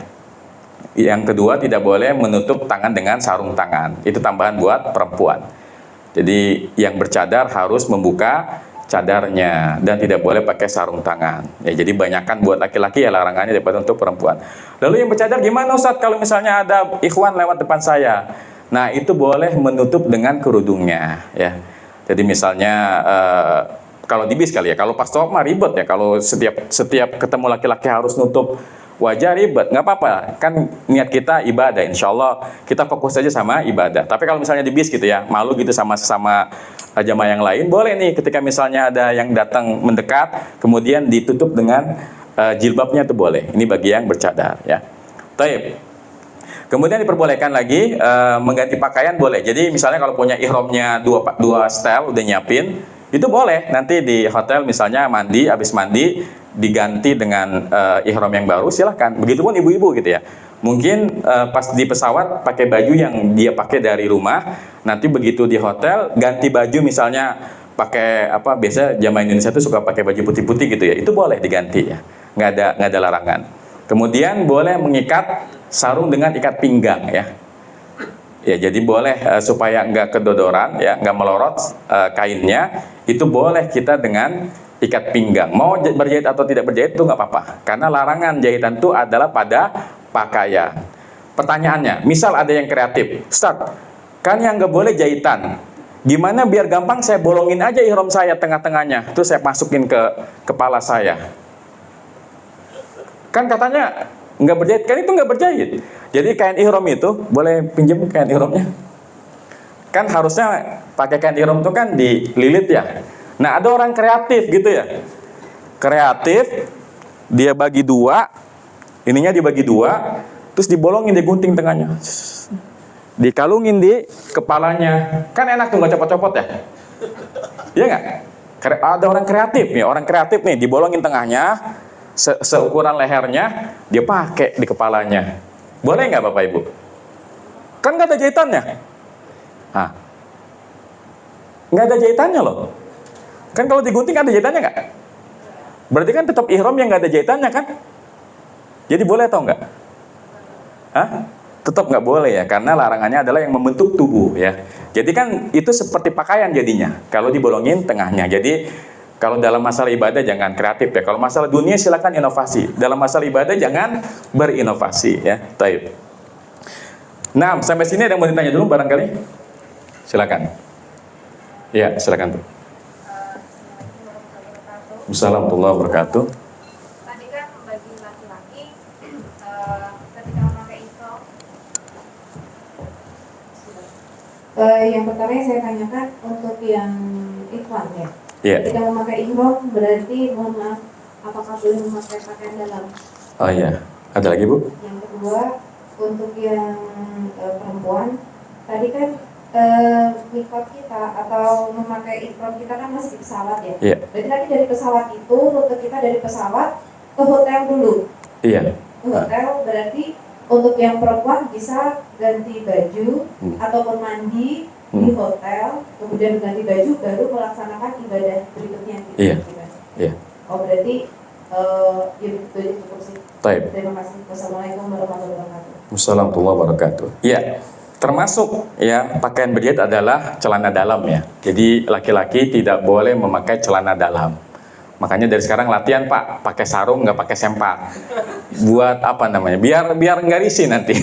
Yang kedua, tidak boleh menutup tangan dengan sarung tangan. Itu tambahan buat perempuan. Jadi yang bercadar harus membuka cadarnya dan tidak boleh pakai sarung tangan. Ya, jadi banyakkan buat laki-laki ya larangannya daripada untuk perempuan. Lalu yang bercadar gimana Ustadz kalau misalnya ada ikhwan lewat depan saya? Nah, itu boleh menutup dengan kerudungnya ya. Jadi misalnya kalau di bis kali ya, kalau pas tawaf mah ribet ya, kalau setiap ketemu laki-laki harus nutup wajah ribet, nggak apa-apa, kan niat kita ibadah, insya Allah kita fokus saja sama ibadah. Tapi kalau misalnya di bis gitu ya, malu gitu sama jamaah yang lain, boleh nih ketika misalnya ada yang datang mendekat, kemudian ditutup dengan jilbabnya itu boleh. Ini bagi yang bercadar ya. Taib. Kemudian diperbolehkan lagi mengganti pakaian boleh. Jadi misalnya kalau punya ihramnya dua style udah nyiapin, itu boleh. Nanti di hotel misalnya mandi, habis mandi diganti dengan ihram yang baru, silahkan. Begitupun ibu-ibu gitu ya. Mungkin pas di pesawat pakai baju yang dia pakai dari rumah, nanti begitu di hotel ganti baju misalnya pakai apa, biasa jamaah Indonesia itu suka pakai baju putih-putih gitu ya, itu boleh diganti ya, nggak ada larangan. Kemudian boleh mengikat sarung dengan ikat pinggang ya. Ya, jadi boleh supaya nggak kedodoran ya, nggak melorot kainnya, itu boleh kita dengan ikat pinggang. Mau berjahit atau tidak berjahit itu nggak apa-apa, karena larangan jahitan itu adalah pada pakaian. Pertanyaannya, misal ada yang kreatif, Ustaz, kan yang nggak boleh jahitan, gimana biar gampang saya bolongin aja ihram saya tengah-tengahnya, terus saya masukin ke kepala saya. Kan katanya nggak berjahit, kan itu nggak berjahit. Jadi kain ihram itu, boleh pinjam kain ihramnya? Kan harusnya pakai kain ihram itu kan dililit ya. Nah, ada orang kreatif gitu ya. Kreatif, dia bagi dua, ininya dibagi dua, terus dibolongin, digunting tengahnya, dikalungin di kepalanya. Kan enak tuh, nggak copot-copot ya. Iya nggak? Ada orang kreatif nih, dibolongin tengahnya, seukuran lehernya, dia pakai di kepalanya. Boleh nggak Bapak Ibu? Kan nggak ada jahitannya. Hah? Nggak ada jahitannya loh. Kan kalau digunting ada jahitannya nggak? Berarti kan tetap ihram yang nggak ada jahitannya kan? Jadi boleh atau nggak? Hah? Tetap nggak boleh ya, karena larangannya adalah yang membentuk tubuh ya. Jadi kan itu seperti pakaian jadinya, kalau dibolongin tengahnya. Jadi kalau dalam masalah ibadah jangan kreatif ya. Kalau masalah dunia silakan inovasi. Dalam masalah ibadah jangan berinovasi ya. Taib. Nah, sampai sini ada yang mau ditanya dulu barangkali? Silakan. Ya, silakan tuh. Assalamualaikum warahmatullahi wabarakatuh. Tadi kan bagi laki-laki ketika memakai ihram, yang pertama yang saya tanyakan untuk yang ikhwan ya. Yeah. Ketika memakai ihram berarti mohon maaf, apakah boleh memakai pakaian dalam? Oh iya, ada lagi Bu? Yang kedua untuk yang perempuan, tadi kan mikot kita atau memakai ihram kita kan masih di pesawat ya. Yeah. Berarti tadi dari pesawat itu rute kita dari pesawat ke hotel dulu. Iya. Ke hotel berarti untuk yang perempuan bisa ganti baju ataupun mandi di hotel, kemudian ganti baju baru melaksanakan ibadah berikutnya. Iya. Iya. Oh berarti itu cukup sih. Baik. Terima kasih. Wassalamualaikum warahmatullahi wabarakatuh. Wassalamualaikum warahmatullahi wabarakatuh. Iya. Termasuk ya pakaian berjahit adalah celana dalam ya. Jadi laki-laki tidak boleh memakai celana dalam. Makanya dari sekarang latihan Pak, pakai sarung nggak pakai sempak. Buat apa namanya? Biar nggak risih nanti.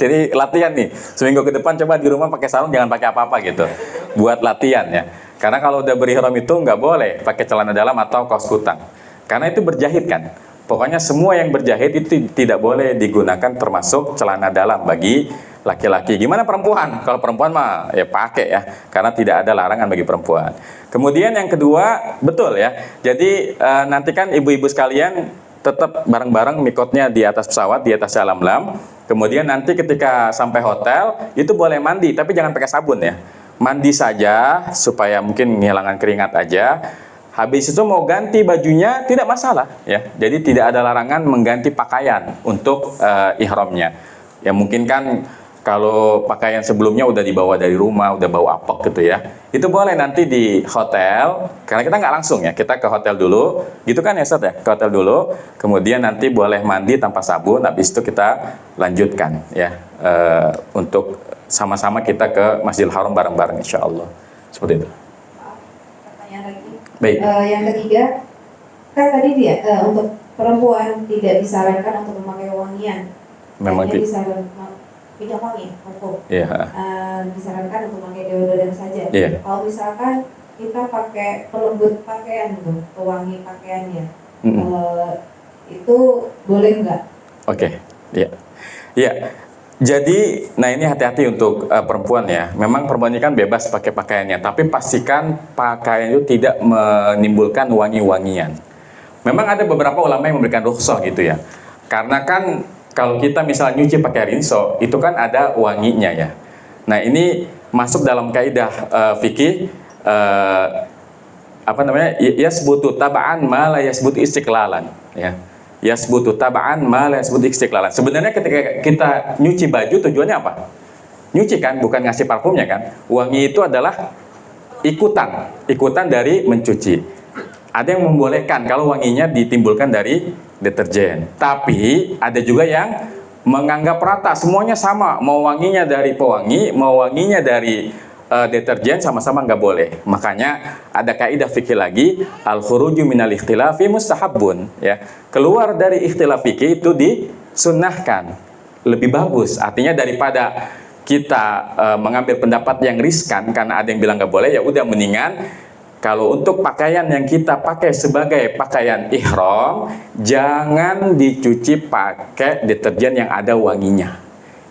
Jadi latihan nih. Seminggu ke depan coba di rumah pakai sarung, jangan pakai apa-apa gitu. Buat latihan ya. Karena kalau udah berihram itu nggak boleh pakai celana dalam atau kaos kutang. Karena itu berjahit kan. Pokoknya semua yang berjahit itu tidak boleh digunakan, termasuk celana dalam bagi laki-laki. Gimana perempuan? Kalau perempuan mah ya pakai ya, karena tidak ada larangan bagi perempuan. Kemudian yang kedua, betul ya. Jadi nanti kan ibu-ibu sekalian tetap bareng-bareng mikotnya di atas pesawat, di atas lam-lam. Kemudian nanti ketika sampai hotel itu boleh mandi, tapi jangan pakai sabun ya. Mandi saja supaya mungkin menghilangkan keringat aja. Habis itu mau ganti bajunya tidak masalah ya. Jadi tidak ada larangan mengganti pakaian untuk ihramnya. Ya mungkin kan kalau pakaian sebelumnya udah dibawa dari rumah, udah bawa apek gitu ya. Itu boleh nanti di hotel, karena kita nggak langsung ya, kita ke hotel dulu, gitu kan ya Ustaz ya, ke hotel dulu, kemudian nanti boleh mandi tanpa sabun, habis itu kita lanjutkan ya, untuk sama-sama kita ke Masjidil Haram bareng-bareng insya Allah. Seperti itu. Pertanyaan lagi. Baik. Yang ketiga, kan tadi dia untuk perempuan tidak disarankan untuk memakai wangian. Memang hanya disarankan minyak wangi, hukum. Iya. Disarankan untuk memakai deodoran saja. Iya. Kalau misalkan kita pakai pelembut pakaian tuh, pewangi pakaiannya, itu boleh nggak? Oke. Iya. Iya. Jadi, nah ini hati-hati untuk perempuan ya. Memang perempuan ini kan bebas pakai pakaiannya, tapi pastikan pakaian itu tidak menimbulkan wangi-wangian. Memang ada beberapa ulama yang memberikan rukhsah gitu ya. Karena kan kalau kita misalnya nyuci pakai rinso, itu kan ada wanginya ya. Nah ini masuk dalam kaidah fikih, apa namanya? Yasbutu taba'an ma la yasbutu istiqlalan ya. Yasbutu taba'an ma la yasbutu istiqlalan. Sebenarnya ketika kita nyuci baju tujuannya apa? Nyuci kan, bukan ngasih parfumnya kan. Wangi itu adalah ikutan dari mencuci. Ada yang membolehkan kalau wanginya ditimbulkan dari deterjen. Tapi ada juga yang menganggap rata, semuanya sama. Mau wanginya dari pewangi, mau wanginya dari deterjen, sama-sama nggak boleh. Makanya ada kaidah fikih lagi, al-khuruju minal ikhtilafi mustahabun. Ya. Keluar dari ikhtilaf fikih itu disunnahkan. Lebih bagus. Artinya daripada kita mengambil pendapat yang riskan karena ada yang bilang nggak boleh, ya udah mendingan kalau untuk pakaian yang kita pakai sebagai pakaian ihram, jangan dicuci pakai deterjen yang ada wanginya.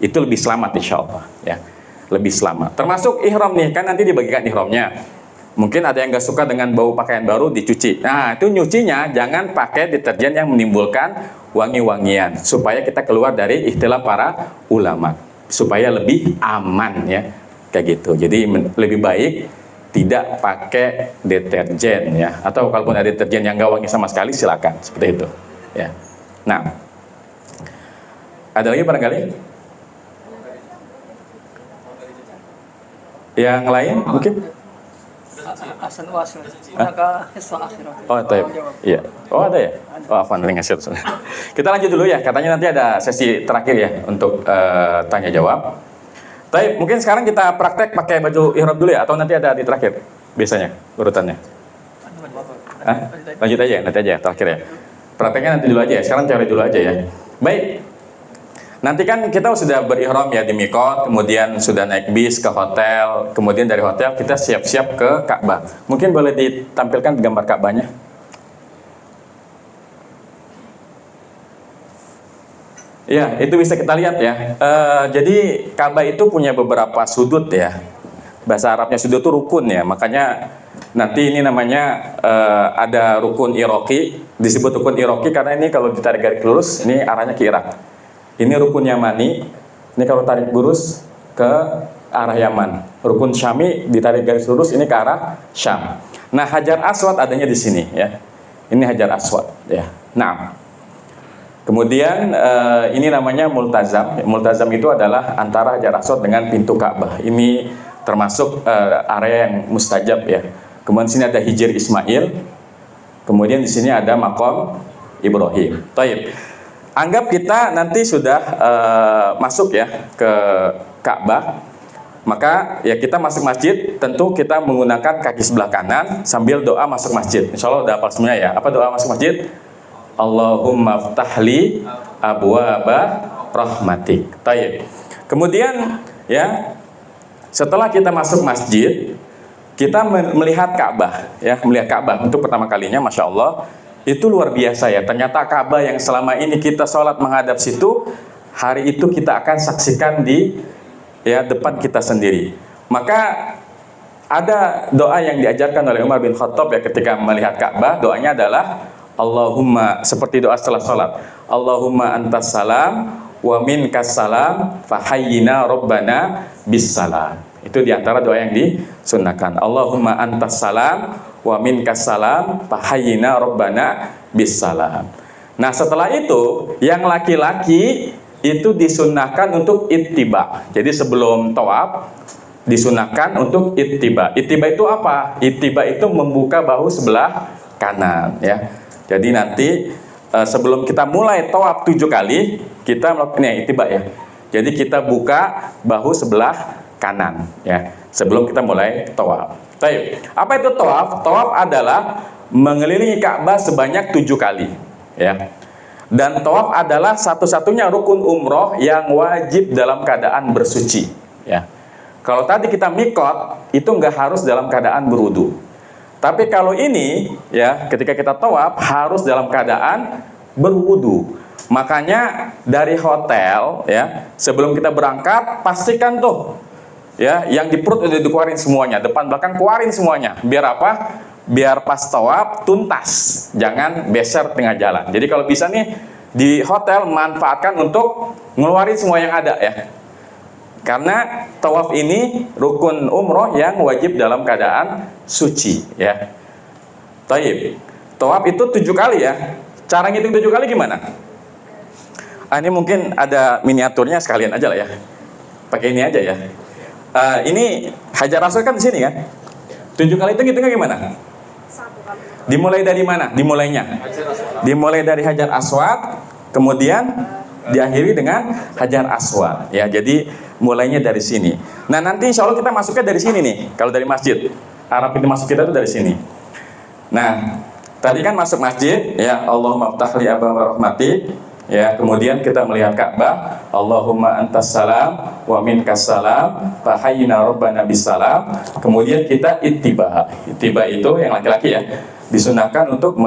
Itu lebih selamat insya Allah ya. Lebih selamat. Termasuk ihram nih, kan nanti dibagikan ihramnya. Mungkin ada yang nggak suka dengan bau pakaian baru dicuci. Nah, itu nyucinya jangan pakai deterjen yang menimbulkan wangi-wangian, supaya kita keluar dari istilah para ulama, supaya lebih aman ya, kayak gitu. Jadi lebih baik tidak pakai deterjen ya, atau kalaupun ada deterjen yang nggak wangi sama sekali silakan seperti itu ya. Nah, ada lagi barangkali yang lain mungkin? Oh, taib. Iya. Oh, ada ya? Oh, afwan, ngasih. Kita lanjut dulu ya. Katanya nanti ada sesi terakhir ya untuk tanya jawab. Tapi mungkin sekarang kita praktek pakai baju ihram dulu ya, atau nanti ada di terakhir biasanya urutannya? Hah? Lanjut aja, nanti aja terakhir ya. Prakteknya nanti dulu aja ya. Sekarang cari dulu aja ya. Baik. Nanti kan kita sudah berihram ya di Miqat, kemudian sudah naik bis ke hotel, kemudian dari hotel kita siap-siap ke Ka'bah. Mungkin boleh ditampilkan gambar Ka'bahnya? Ya, itu bisa kita lihat ya. Jadi Ka'bah itu punya beberapa sudut ya. Bahasa Arabnya sudut itu rukun ya. Makanya nanti ini namanya ada rukun Iraqi. Disebut rukun Iraqi karena ini kalau ditarik garis lurus, ini arahnya ke Irak. Ini rukun Yamani. Ini kalau tarik lurus ke arah Yaman. Rukun Syami ditarik garis lurus ini ke arah Syam. Nah, Hajar Aswad adanya di sini ya. Ini Hajar Aswad ya. Nah, kemudian ini namanya Multazam. Multazam itu adalah antara Hajar Aswad dengan pintu Ka'bah. Ini termasuk area yang mustajab ya. Kemudian di sini ada Hijr Ismail. Kemudian di sini ada Maqam Ibrahim. Taib. Anggap kita nanti sudah masuk ya ke Ka'bah. Maka ya kita masuk masjid, tentu kita menggunakan kaki sebelah kanan sambil doa masuk masjid. Insya Allah udah hafal semuanya ya. Apa doa masuk masjid? Allahumma ftahli abwaba rahmatik. Taib. Kemudian ya, setelah kita masuk masjid, kita melihat Ka'bah ya, melihat Ka'bah untuk pertama kalinya, masya Allah, itu luar biasa ya. Ternyata Ka'bah yang selama ini kita sholat menghadap situ, hari itu kita akan saksikan di ya depan kita sendiri. Maka ada doa yang diajarkan oleh Umar bin Khattab ya ketika melihat Ka'bah. Doanya adalah Allahumma, seperti doa setelah sholat, Allahumma antas salam wa minkas salam fahayyina rabbana bis salam. Itu diantara doa yang disunnahkan. Allahumma antas salam wa minkas salam fahayyina rabbana bis salam. Nah, setelah itu yang laki-laki itu disunahkan untuk ittiba. Jadi sebelum tawaf disunahkan untuk ittiba. Ittiba itu apa? Ittiba itu membuka bahu sebelah kanan ya. Jadi nanti sebelum kita mulai tawaf 7 kali, kita melakukan ittiba ya. Jadi kita buka bahu sebelah kanan ya sebelum kita mulai tawaf. Baik. Apa itu tawaf? Tawaf adalah mengelilingi Ka'bah sebanyak 7 kali ya. Dan tawaf adalah satu-satunya rukun umroh yang wajib dalam keadaan bersuci ya. Kalau tadi kita mikot itu nggak harus dalam keadaan berwudu. Tapi kalau ini ya ketika kita tawaf harus dalam keadaan berwudu. Makanya dari hotel ya sebelum kita berangkat pastikan tuh ya yang di perut udah dikeluarin semuanya, depan belakang keluarin semuanya. Biar apa? Biar pas tawaf tuntas, jangan beser tengah jalan. Jadi kalau bisa nih di hotel manfaatkan untuk ngeluarin semua yang ada ya. Karena tawaf ini rukun umroh yang wajib dalam keadaan suci ya. Taib. Tawaf itu 7 kali ya. Cara ngitung 7 kali gimana? Ini mungkin ada miniaturnya sekalian aja lah ya. Pakai ini aja ya. Ini Hajar Aswad kan di sini kan. 7 kali itu ngitungnya gimana? Dimulai dari mana? Dimulai dari Hajar Aswad, kemudian diakhiri dengan Hajar Aswad. Ya, jadi mulainya dari sini. Nah, nanti insya Allah kita masuknya dari sini nih. Kalau dari masjid, arah pintu masuk kita tuh dari sini. Nah, tadi kan masuk masjid, ya Allahumma ftah li abwaaba rahmatik. Ya, kemudian kita melihat Ka'bah, Allahumma antas salam wa minkas salam, fa hayyina rabbana bisalam. Kemudian kita ittiba. Ittiba itu yang laki-laki ya, disunahkan untuk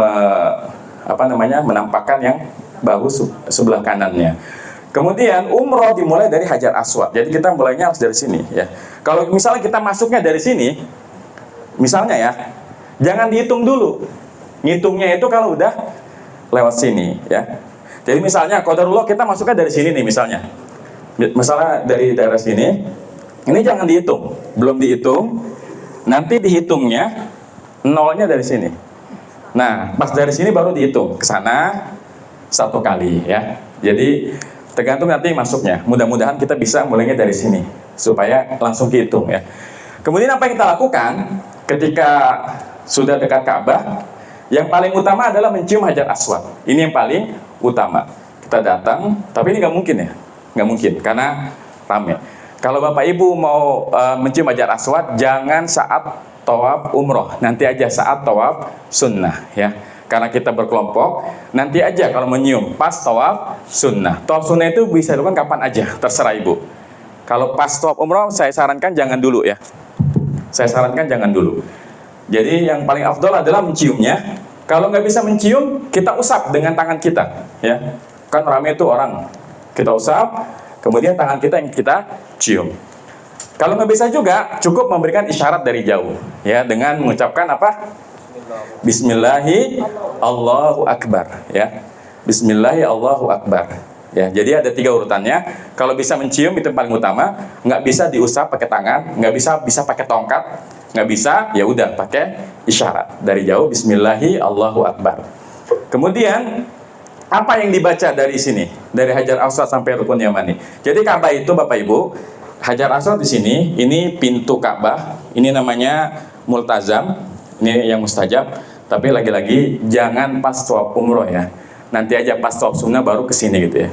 menampakkan yang bahu sebelah kanannya. Kemudian umroh dimulai dari Hajar Aswad. Jadi kita mulainya harus dari sini ya. Kalau misalnya kita masuknya dari sini, misalnya ya, jangan dihitung dulu. Ngitungnya itu kalau udah lewat sini ya. Jadi misalnya qadarullah kita masuknya dari sini nih misalnya. Misalnya dari daerah sini, ini jangan dihitung. Belum dihitung, nanti dihitungnya nolnya dari sini. Nah, pas dari sini baru dihitung ke sana 1 kali ya. Jadi tergantung nanti masuknya. Mudah-mudahan kita bisa mulainya dari sini supaya langsung dihitung ya. Kemudian apa yang kita lakukan ketika sudah dekat Ka'bah? Yang paling utama adalah mencium Hajar Aswad. Ini yang paling utama. Kita datang, tapi ini nggak mungkin ya, nggak mungkin karena rame. Kalau Bapak Ibu mau mencium Hajar Aswad, jangan saat tawaf umroh, nanti aja saat tawaf sunnah ya. Karena kita berkelompok, nanti aja kalau menyium pas tawaf sunnah. Tawaf sunnah itu bisa dilakukan kapan aja, terserah Ibu. Kalau pas tawaf umroh, saya sarankan jangan dulu ya. Saya sarankan jangan dulu. Jadi yang paling afdol adalah menciumnya. Kalau nggak bisa mencium, kita usap dengan tangan kita, ya. Kan ramai itu orang, kita usap, kemudian tangan kita yang kita cium. Kalau nggak bisa juga, cukup memberikan isyarat dari jauh, ya, dengan mengucapkan apa? Bismillahi Allahu Akbar, ya. Bismillahi Allahu Akbar. Ya, jadi ada 3 urutannya. Kalau bisa mencium itu paling utama. Nggak bisa diusap pakai tangan, nggak bisa pakai tongkat. Nggak bisa, ya udah pakai isyarat dari jauh. Bismillahi Allahu Akbar. Kemudian apa yang dibaca dari sini, dari Hajar Aswad sampai Rukun Yamani? Jadi Ka'bah itu Bapak Ibu, Hajar Aswad di sini, ini pintu Ka'bah, ini namanya multazam, ini yang mustajab. Tapi lagi-lagi jangan pas tawaf umroh ya. Nanti aja pas tawaf sunnah baru ke sini gitu ya.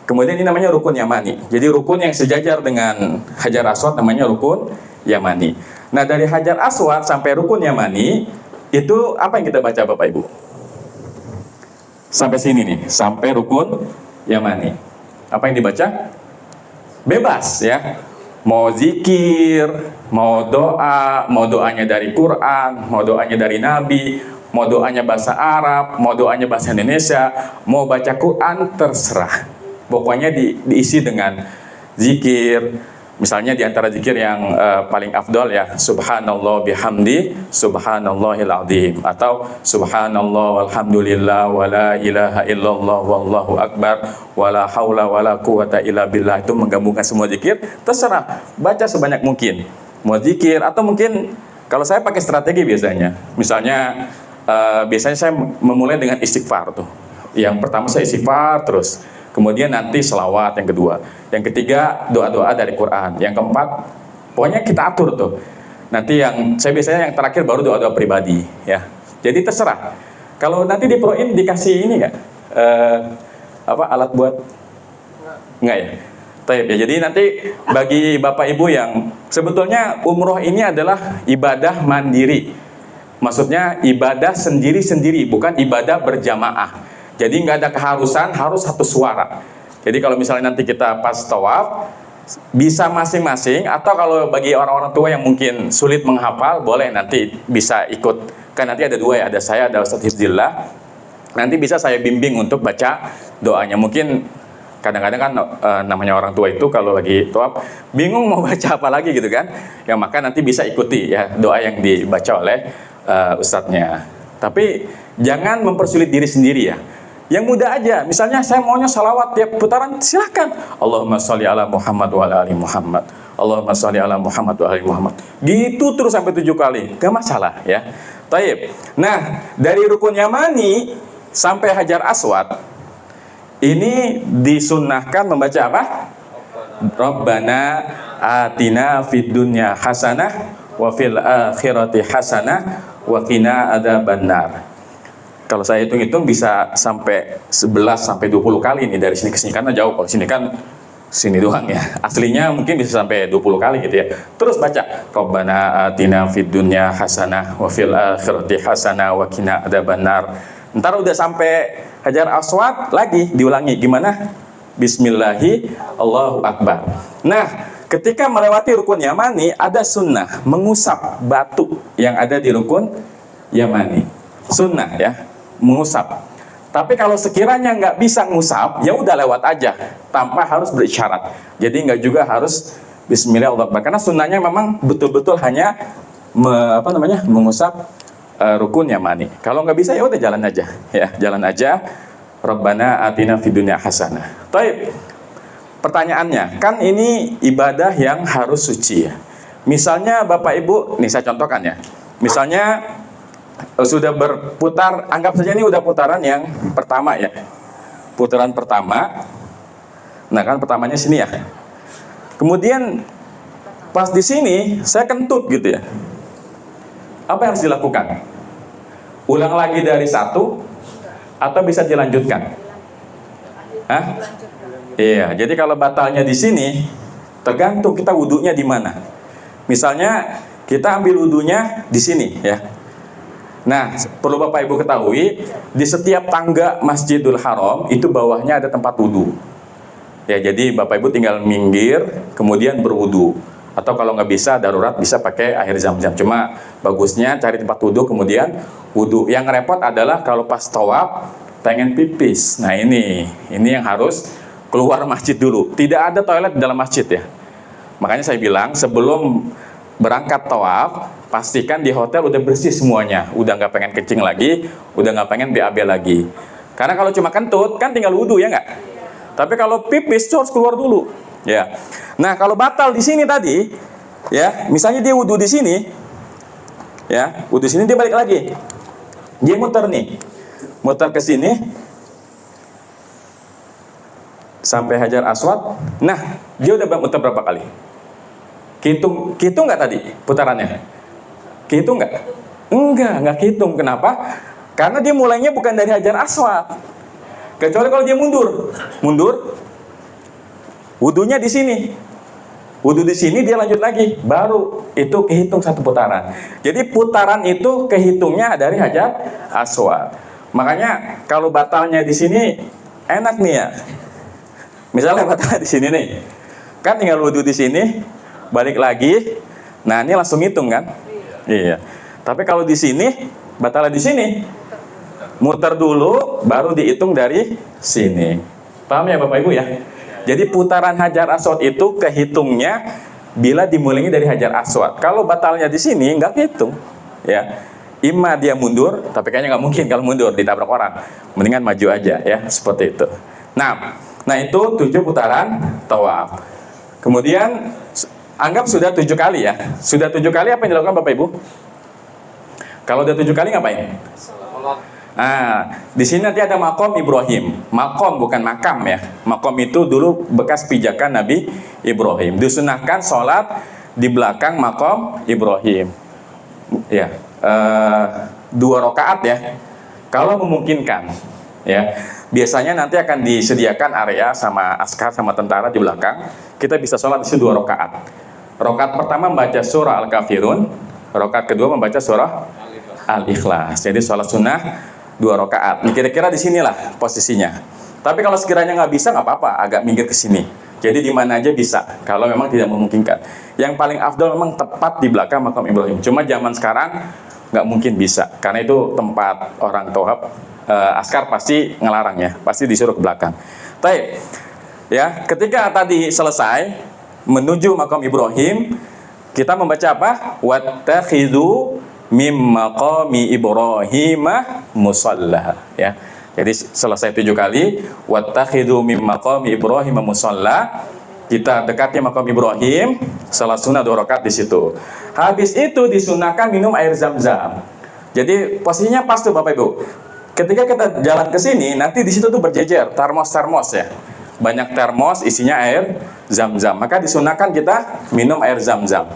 Kemudian ini namanya Rukun Yamani. Jadi rukun yang sejajar dengan Hajar Aswad namanya Rukun Yamani. Nah, dari Hajar Aswad sampai Rukun Yamani itu apa yang kita baca Bapak Ibu? Sampai sini nih, sampai Rukun Yamani. Apa yang dibaca? Bebas ya. Mau zikir, mau doa, mau doanya dari Quran, mau doanya dari Nabi, mau doanya bahasa Arab, mau doanya bahasa Indonesia, mau baca Quran, terserah. Pokoknya diisi dengan zikir. Misalnya di antara zikir yang paling afdol ya, subhanallah bihamdi, subhanallahil azim, atau subhanallah walhamdulillah wala ilaha illallah wallahu akbar wala haula wala quwata illa billah. Itu menggabungkan semua zikir, terserah, baca sebanyak mungkin. Mau zikir atau mungkin kalau saya pakai strategi biasanya. Misalnya biasanya saya memulai dengan istighfar tuh. Yang pertama saya istighfar terus. Kemudian nanti selawat yang kedua. Yang ketiga doa-doa dari Quran. Yang keempat, pokoknya kita atur tuh. Nanti yang saya biasanya yang terakhir baru doa-doa pribadi ya. Jadi terserah. Kalau nanti di Proin dikasih ini nggak? Alat buat? Nggak ya? Taib ya. Jadi nanti bagi Bapak Ibu yang sebetulnya umroh ini adalah ibadah mandiri. Maksudnya ibadah sendiri-sendiri, bukan ibadah berjamaah. Jadi nggak ada keharusan harus satu suara. Jadi kalau misalnya nanti kita pas tawaf, bisa masing-masing, atau kalau bagi orang-orang tua yang mungkin sulit menghafal, boleh nanti bisa ikut. Kan nanti ada dua ya, ada saya, ada Ustadz Hifzillah. Nanti bisa saya bimbing untuk baca doanya. Mungkin kadang-kadang kan namanya orang tua itu kalau lagi tawaf bingung mau baca apa lagi gitu kan. Ya maka nanti bisa ikuti ya doa yang dibaca oleh ustadznya. Tapi jangan mempersulit diri sendiri ya. Yang mudah aja, misalnya saya maunya salawat tiap putaran, silahkan. Allahumma sholli ala Muhammad wa ala ali Muhammad. Allahumma sholli ala Muhammad wa ala ali Muhammad. Gitu terus sampai 7 kali, gak masalah ya. Taib. Nah, dari rukun Yamani sampai Hajar Aswad, ini disunnahkan membaca apa? Rabbana atina fid dunya hasanah wa fil akhirati hasanah wa qina adzabannar. Kalau saya hitung-hitung bisa sampai 11 sampai 20 kali nih dari sini ke sini, karena jauh. Kalau sini kan sini doang ya. Aslinya mungkin bisa sampai 20 kali gitu ya. Terus baca Rabbana atina fid dunya hasanah wa fil akhirati hasanah wa qina adzabannar. Ntar udah sampai Hajar Aswad lagi diulangi gimana? Bismillahi Allahu Akbar. Nah, ketika melewati rukun Yamani ada sunnah mengusap batu yang ada di rukun Yamani. Sunnah ya, mengusap. Tapi kalau sekiranya nggak bisa ngusap, ya udah lewat aja tanpa harus berisyarat. Jadi nggak juga harus Bismillah Allahu Akbar. Karena sunnahnya memang betul-betul hanya mengusap rukun Yamani. Kalau nggak bisa ya udah jalan aja ya, jalan aja. Rabbana atina fid dunya hasanah. Taib. Pertanyaannya, kan ini ibadah yang harus suci ya. Misalnya Bapak Ibu, nih saya contohkan ya. Misalnya sudah berputar, anggap saja ini udah putaran yang pertama ya. Putaran pertama. Nah kan pertamanya sini ya. Kemudian pas di sini saya kentut gitu ya. Apa yang harus dilakukan? Ulang lagi dari satu atau bisa dilanjutkan? Hah? Iya, jadi kalau batalnya di sini tergantung kita wudunya di mana. Misalnya kita ambil wudunya di sini ya. Nah, perlu Bapak Ibu ketahui, di setiap tangga Masjidil Haram itu bawahnya ada tempat wudu. Ya, jadi Bapak Ibu tinggal minggir kemudian berwudu. Atau kalau nggak bisa darurat bisa pakai air zam-zam. Cuma bagusnya cari tempat wudu kemudian wudu. Yang repot adalah kalau pas tawaf pengen pipis. Nah ini yang harus keluar masjid dulu. Tidak ada toilet di dalam masjid ya. Makanya saya bilang sebelum berangkat tawaf pastikan di hotel udah bersih semuanya. Udah nggak pengen kencing lagi, udah nggak pengen BAB lagi. Karena kalau cuma kentut kan tinggal wudu ya nggak. Tapi kalau pipis harus keluar dulu. Ya. Nah, kalau batal di sini tadi, ya, misalnya dia wudu di sini, ya, wudu sini dia balik lagi. Dia muter nih. Muter ke sini sampai Hajar Aswad. Nah, dia udah muter berapa kali? Hitung nggak tadi putarannya? Hitung nggak? Nggak hitung. Kenapa? Karena dia mulainya bukan dari Hajar Aswad. Kecuali kalau dia mundur. Wudunya di sini. Wudu di sini dia lanjut lagi, baru itu kehitung satu putaran. Jadi putaran itu kehitungnya dari Hajar Aswad. Makanya kalau batalnya di sini enak nih ya. Misalnya batalnya di sini nih. Kan tinggal wudu di sini, balik lagi. Nah, ini langsung hitung kan? Iya. Tapi kalau di sini, batalnya di sini. Muter dulu baru dihitung dari sini. Paham ya Bapak Ibu ya? Jadi putaran Hajar Aswad itu kehitungnya bila dimulainya dari Hajar Aswad. Kalau batalnya di sini nggak hitung, ya. Ima dia mundur, tapi kayaknya nggak mungkin kalau mundur ditabrak orang. Mendingan maju aja ya, seperti itu. Nah itu 7 putaran tawaf. Kemudian anggap sudah 7 kali ya. Sudah 7 kali apa yang dilakukan Bapak Ibu? Kalau udah 7 kali ngapain? Di sini nanti ada makom Ibrahim. Makom bukan makam ya. Makom itu dulu bekas pijakan Nabi Ibrahim. Disunahkan sholat di belakang makom Ibrahim. Ya, 2 rakaat ya. Kalau memungkinkan, ya. Biasanya nanti akan disediakan area sama askar sama tentara di belakang. Kita bisa sholat di situ 2 rakaat. Rakaat pertama membaca surah Al-Kafirun. Rakaat kedua membaca surah Al-Ikhlas. Jadi sholat sunnah 2 rakaat. Kira-kira di sinilah posisinya. Tapi kalau sekiranya nggak bisa, nggak apa-apa, agak minggir ke sini. Jadi di mana aja bisa. Kalau memang tidak memungkinkan. Yang paling afdal memang tepat di belakang makam Ibrahim. Cuma zaman sekarang nggak mungkin bisa, karena itu tempat orang tohab. Askar pasti ngelarang ya, pasti disuruh ke belakang. Baik, ya. Ketika tadi selesai menuju makam Ibrahim, kita membaca apa? Wattakhidhu mim maqami Ibrahimah musalla, ya. Jadi selesai 7 kali wattakhidhu mim maqami Ibrahimah musalla, kita dekati makam Ibrahim, salat sunnah 2 rakaat di situ. Habis itu disunahkan minum air Zam-Zam. Jadi posisinya pas tuh Bapak Ibu. Ketika kita jalan ke sini, nanti di situ tuh berjejer termos-termos ya. Banyak termos isinya air Zam-Zam. Maka disunahkan kita minum air Zam-Zam.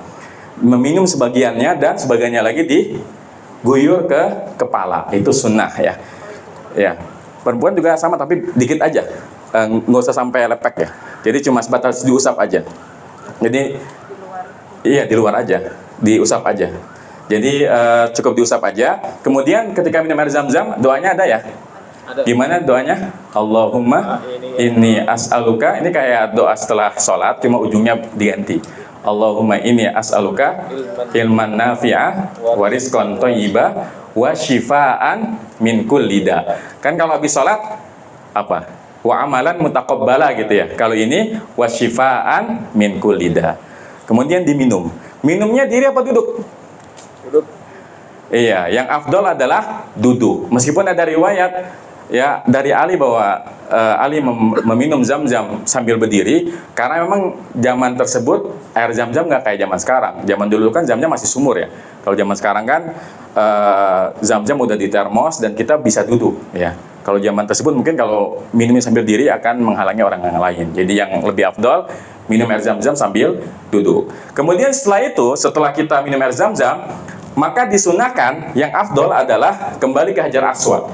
Meminum sebagiannya dan sebagiannya lagi diguyur ke kepala. Itu sunnah ya. Ya. Perempuan juga sama tapi dikit aja. Nggak usah sampai lepek ya. Jadi cuma sebatas diusap aja. Jadi iya di luar aja, diusap aja. Jadi cukup diusap aja. Kemudian ketika minum air Zam-Zam, doanya ada ya? Ada. Gimana doanya? Allahumma inni as'aluka. Ini kayak doa setelah sholat, cuma ujungnya diganti. Allahumma inni as'aluka ilman nafi'ah wa rizqan thayyibah wa shifaan min kulli da. Kan kalau habis sholat apa? Wa amalan mutaqabbala gitu ya. Kalau ini wa shifaan min kulli da. Kemudian diminum. Minumnya diri apa duduk? Duduk. Iya, yang afdol adalah duduk. Meskipun ada riwayat ya dari Ali bahwa Ali meminum Zam-Zam sambil berdiri, karena memang zaman tersebut air Zam-Zam nggak kayak zaman sekarang. Zaman dulu kan Zam-Zam masih sumur ya. Kalau zaman sekarang kan Zam-Zam udah di termos dan kita bisa duduk ya. Kalau zaman tersebut mungkin kalau minumnya sambil diri akan menghalangi orang yang lain. Jadi yang lebih afdol minum air Zam-Zam sambil duduk. Kemudian setelah kita minum air Zam-Zam, maka disunahkan yang afdol adalah kembali ke Hajar Aswad.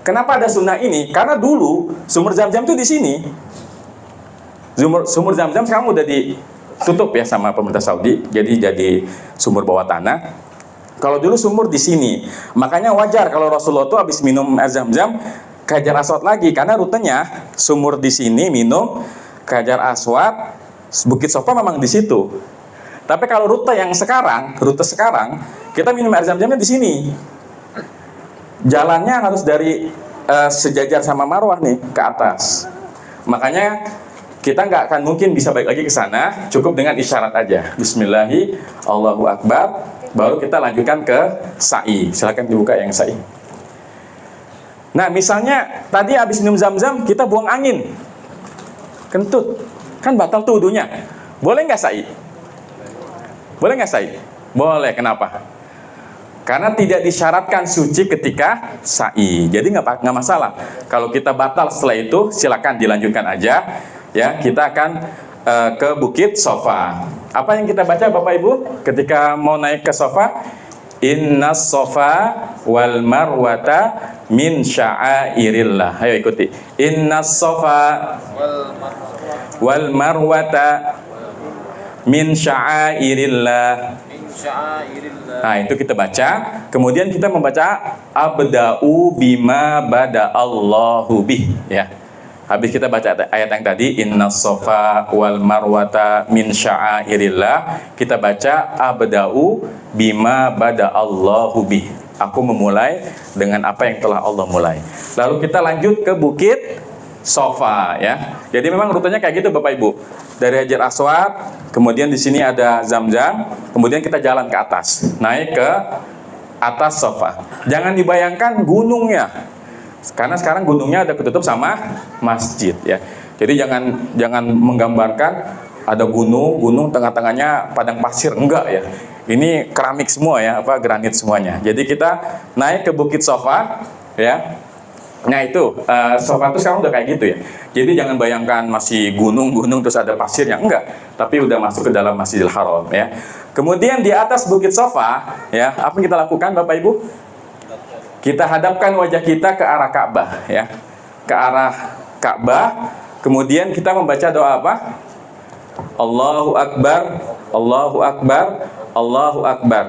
Kenapa ada sunnah ini? Karena dulu sumur Zam-Zam itu di sini. Sumur Zam-Zam sekarang udah ditutup ya sama pemerintah Saudi. Jadi sumur bawah tanah. Kalau dulu sumur di sini. Makanya wajar kalau Rasulullah tuh habis minum air Zam-Zam ke Hajar Aswad lagi, karena rutenya sumur di sini minum ke Hajar Aswad, Bukit Sofa memang di situ. Tapi kalau rute sekarang kita minum air Zam-Zamnya di sini. Jalannya harus dari sejajar sama Marwah nih ke atas. Makanya kita nggak akan mungkin bisa balik lagi ke sana, cukup dengan isyarat aja. Bismillahi, Allahu Akbar, baru kita lanjutkan ke sa'i. Silakan dibuka yang sa'i. Nah, misalnya tadi habis minum Zam-Zam kita buang angin, kentut, kan batal tuh wudunya. Boleh nggak sa'i? Boleh nggak sa'i? Boleh. Kenapa? Karena tidak disyaratkan suci ketika sa'i. Jadi nggak masalah. Kalau kita batal setelah itu, silakan dilanjutkan aja. Ya, kita akan ke Bukit Sofa. Apa yang kita baca Bapak Ibu ketika mau naik ke Sofa? Innas Sofa wal Marwata min sya'airillah. Ayo ikuti. Innas Sofa wal Marwata min sya'airillah. Nah, itu kita baca. Kemudian kita membaca abda'u bima bada'allahu bih ya. Habis kita baca ayat yang tadi innas safa wal marwata min sya'airillah, kita baca abda'u bima bada'allahu bih. Aku memulai dengan apa yang telah Allah mulai. Lalu kita lanjut ke Bukit Sofa ya. Jadi memang rutenya kayak gitu Bapak Ibu. Dari Hajar Aswad, kemudian di sini ada Zam-Zam, kemudian kita jalan ke atas, naik ke atas Sofa. Jangan dibayangkan gunungnya, karena sekarang gunungnya ada ketutup sama masjid ya. Jadi jangan menggambarkan ada gunung tengah-tengahnya padang pasir, enggak ya. Ini keramik semua ya, granit semuanya. Jadi kita naik ke Bukit Sofa ya. Nah itu, sofa itu sekarang udah kayak gitu ya. Jadi jangan bayangkan masih gunung-gunung terus ada pasirnya, enggak. Tapi udah masuk ke dalam Masjidil Haram ya. Kemudian di atas bukit sofa, ya, apa yang kita lakukan Bapak Ibu? Kita hadapkan wajah kita ke arah Ka'bah ya. Ke arah Ka'bah. Kemudian kita membaca doa apa? Allahu Akbar, Allahu Akbar, Allahu Akbar.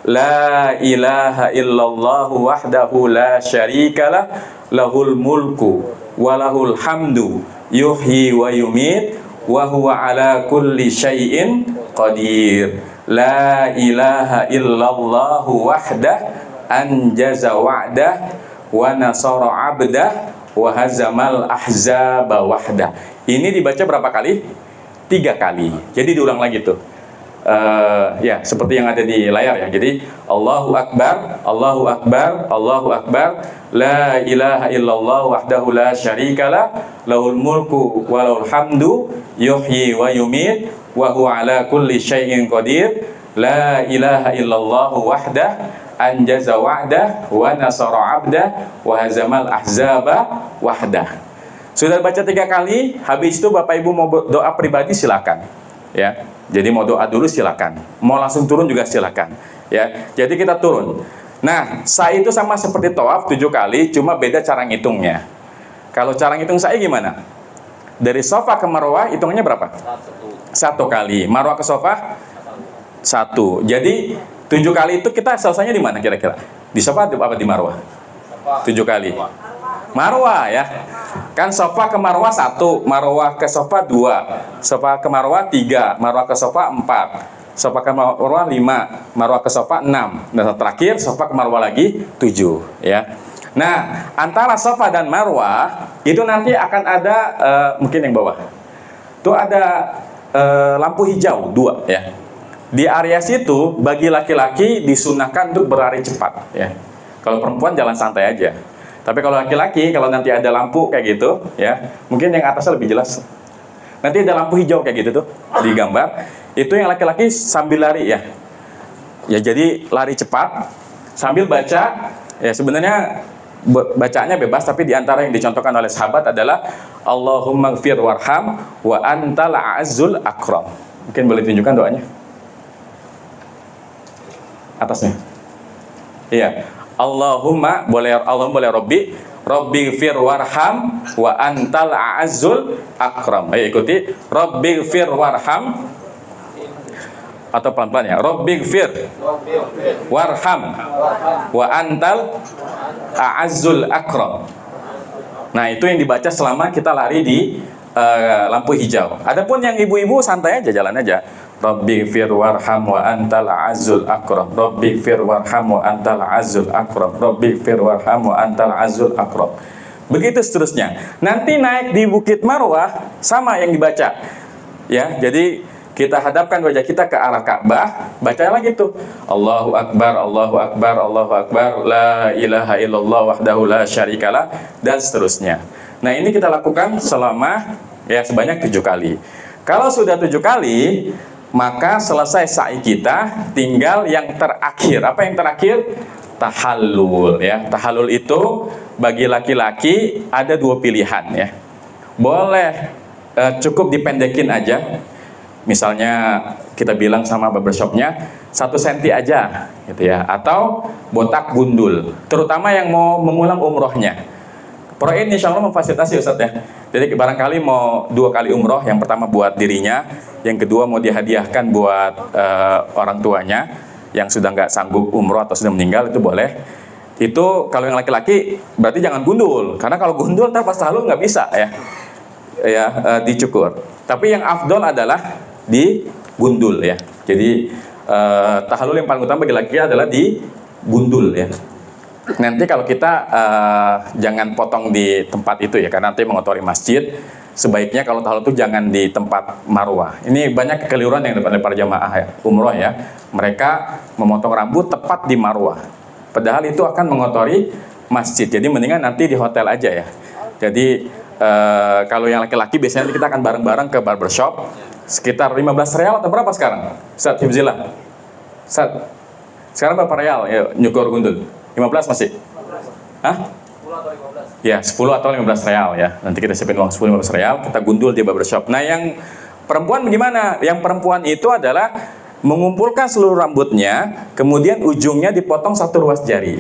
La ilaha illallah wahdahu la syarikalah, lahul mulku wa lahul hamdu, yuhyi wa yumit, wa huwa ala kulli syai'in qadir. La ilaha illallah wahdah, anjaza wa'dah, wa nasara abdah, wa hazamal ahzaba wahdah. Ini dibaca berapa kali? 3 kali. Jadi diulang lagi tuh. Ya, seperti yang ada di layar ya. Jadi Allahu Akbar, Allahu Akbar, Allahu Akbar, la ilaha illallah wahdahu la syarikalah, lahul mulku wa lahul hamdu, yuhyi wa yumit, wa huwa ala kulli syai'in qadir. La ilaha illallah wahdah, anjaza wa'dah, wa nasara 'abdah, wa hazamal ahzaba wahdah. Sudah baca 3 kali, habis itu Bapak Ibu mau doa pribadi silakan. Ya. Jadi mau doa dulu silakan. Mau langsung turun juga silakan. Ya. Jadi kita turun. Nah, sa'i itu sama seperti tawaf 7 kali, cuma beda cara ngitungnya. Kalau cara ngitung sa'i gimana? Dari Safa ke Marwah hitungannya berapa? 1 kali. Marwah ke Safa 1. Jadi 7 kali itu kita selesainya di mana kira-kira? Di Safa apa di Marwah? 7 kali. Marwah ya. Kan Safa ke Marwah 1, Marwah ke Safa 2, Safa ke Marwah 3, Marwah ke Safa 4, Safa ke Marwah 5, Marwah ke Safa 6. Dan terakhir Safa ke Marwah lagi 7 ya. Nah, antara Safa dan Marwah itu nanti akan ada mungkin yang bawah. Tuh ada lampu hijau 2 ya. Di area situ bagi laki-laki disunahkan untuk berlari cepat ya. Kalau perempuan jalan santai aja. Tapi kalau laki-laki, kalau nanti ada lampu kayak gitu, ya, mungkin yang atasnya lebih jelas. Nanti ada lampu hijau kayak gitu tuh di gambar. Itu yang laki-laki sambil lari ya. Ya jadi lari cepat sambil baca. Ya sebenarnya bacaannya bebas, tapi diantara yang dicontohkan oleh sahabat adalah Allahumma gfir warham wa antal a'azzul akram. Mungkin boleh tunjukkan doanya. Atasnya. Iya. Allahumma boleh Robbi gfir warham wa antal a'azzul akram. Ayo ikuti. Robbi gfir warham, atau pelan-pelan ya. Robbi gfir warham wa antal a'azzul akram. Nah itu yang dibaca selama kita lari di lampu hijau. Adapun yang ibu-ibu santai aja, jalan aja. Rabbi gfir warham wa antal azul akram. Rabbi gfir warham wa antal azul akram. Rabbi gfir warham wa antal azul akram. Begitu seterusnya. Nanti naik di Bukit Marwah sama yang dibaca. Ya, jadi kita hadapkan wajah kita ke arah Ka'bah, baca lagi tuh. Allahu Akbar, Allahu Akbar, Allahu Akbar, la ilaha illallah wahdahu la syarikalah, dan seterusnya. Nah, ini kita lakukan selama ya sebanyak 7 kali. Kalau sudah 7 kali, maka selesai sa'i kita, tinggal yang terakhir. Apa yang terakhir? Tahallul ya. Tahallul itu bagi laki-laki ada 2 pilihan ya. Boleh cukup dipendekin aja. Misalnya kita bilang sama barbershopnya 1 senti aja gitu ya, atau botak gundul. Terutama yang mau mengulang umrohnya. Pro ini insya Allah memfasilitasi Ustadz ya. Jadi barangkali mau 2 kali umroh, yang pertama buat dirinya, yang kedua mau dihadiahkan buat orang tuanya yang sudah nggak sanggup umroh atau sudah meninggal, itu boleh. Itu kalau yang laki-laki berarti jangan gundul, karena kalau gundul ntar pas tahallul nggak bisa ya dicukur. Tapi yang afdol adalah digundul ya. Jadi tahallul yang paling utama bagi laki adalah digundul ya. Nanti kalau kita jangan potong di tempat itu ya, karena nanti mengotori masjid. Sebaiknya kalau tahallul itu jangan di tempat Marwah. Ini banyak kekeliruan yang dilakukan oleh para jamaah ya, umroh ya. Mereka memotong rambut tepat di Marwah, padahal itu akan mengotori masjid. Jadi mendingan nanti di hotel aja ya. Jadi kalau yang laki-laki biasanya kita akan bareng-bareng ke barbershop. Sekitar 15 real atau berapa sekarang? Ustaz Hibzillah. Ustaz, sekarang berapa real ya nyukur gundul? 15 masih? Hah? Ya, 10 atau 15 real ya. Nanti kita siapin uang 10-15 real, kita gundul di barbershop. Nah, yang perempuan bagaimana? Yang perempuan itu adalah mengumpulkan seluruh rambutnya, kemudian ujungnya dipotong satu ruas jari.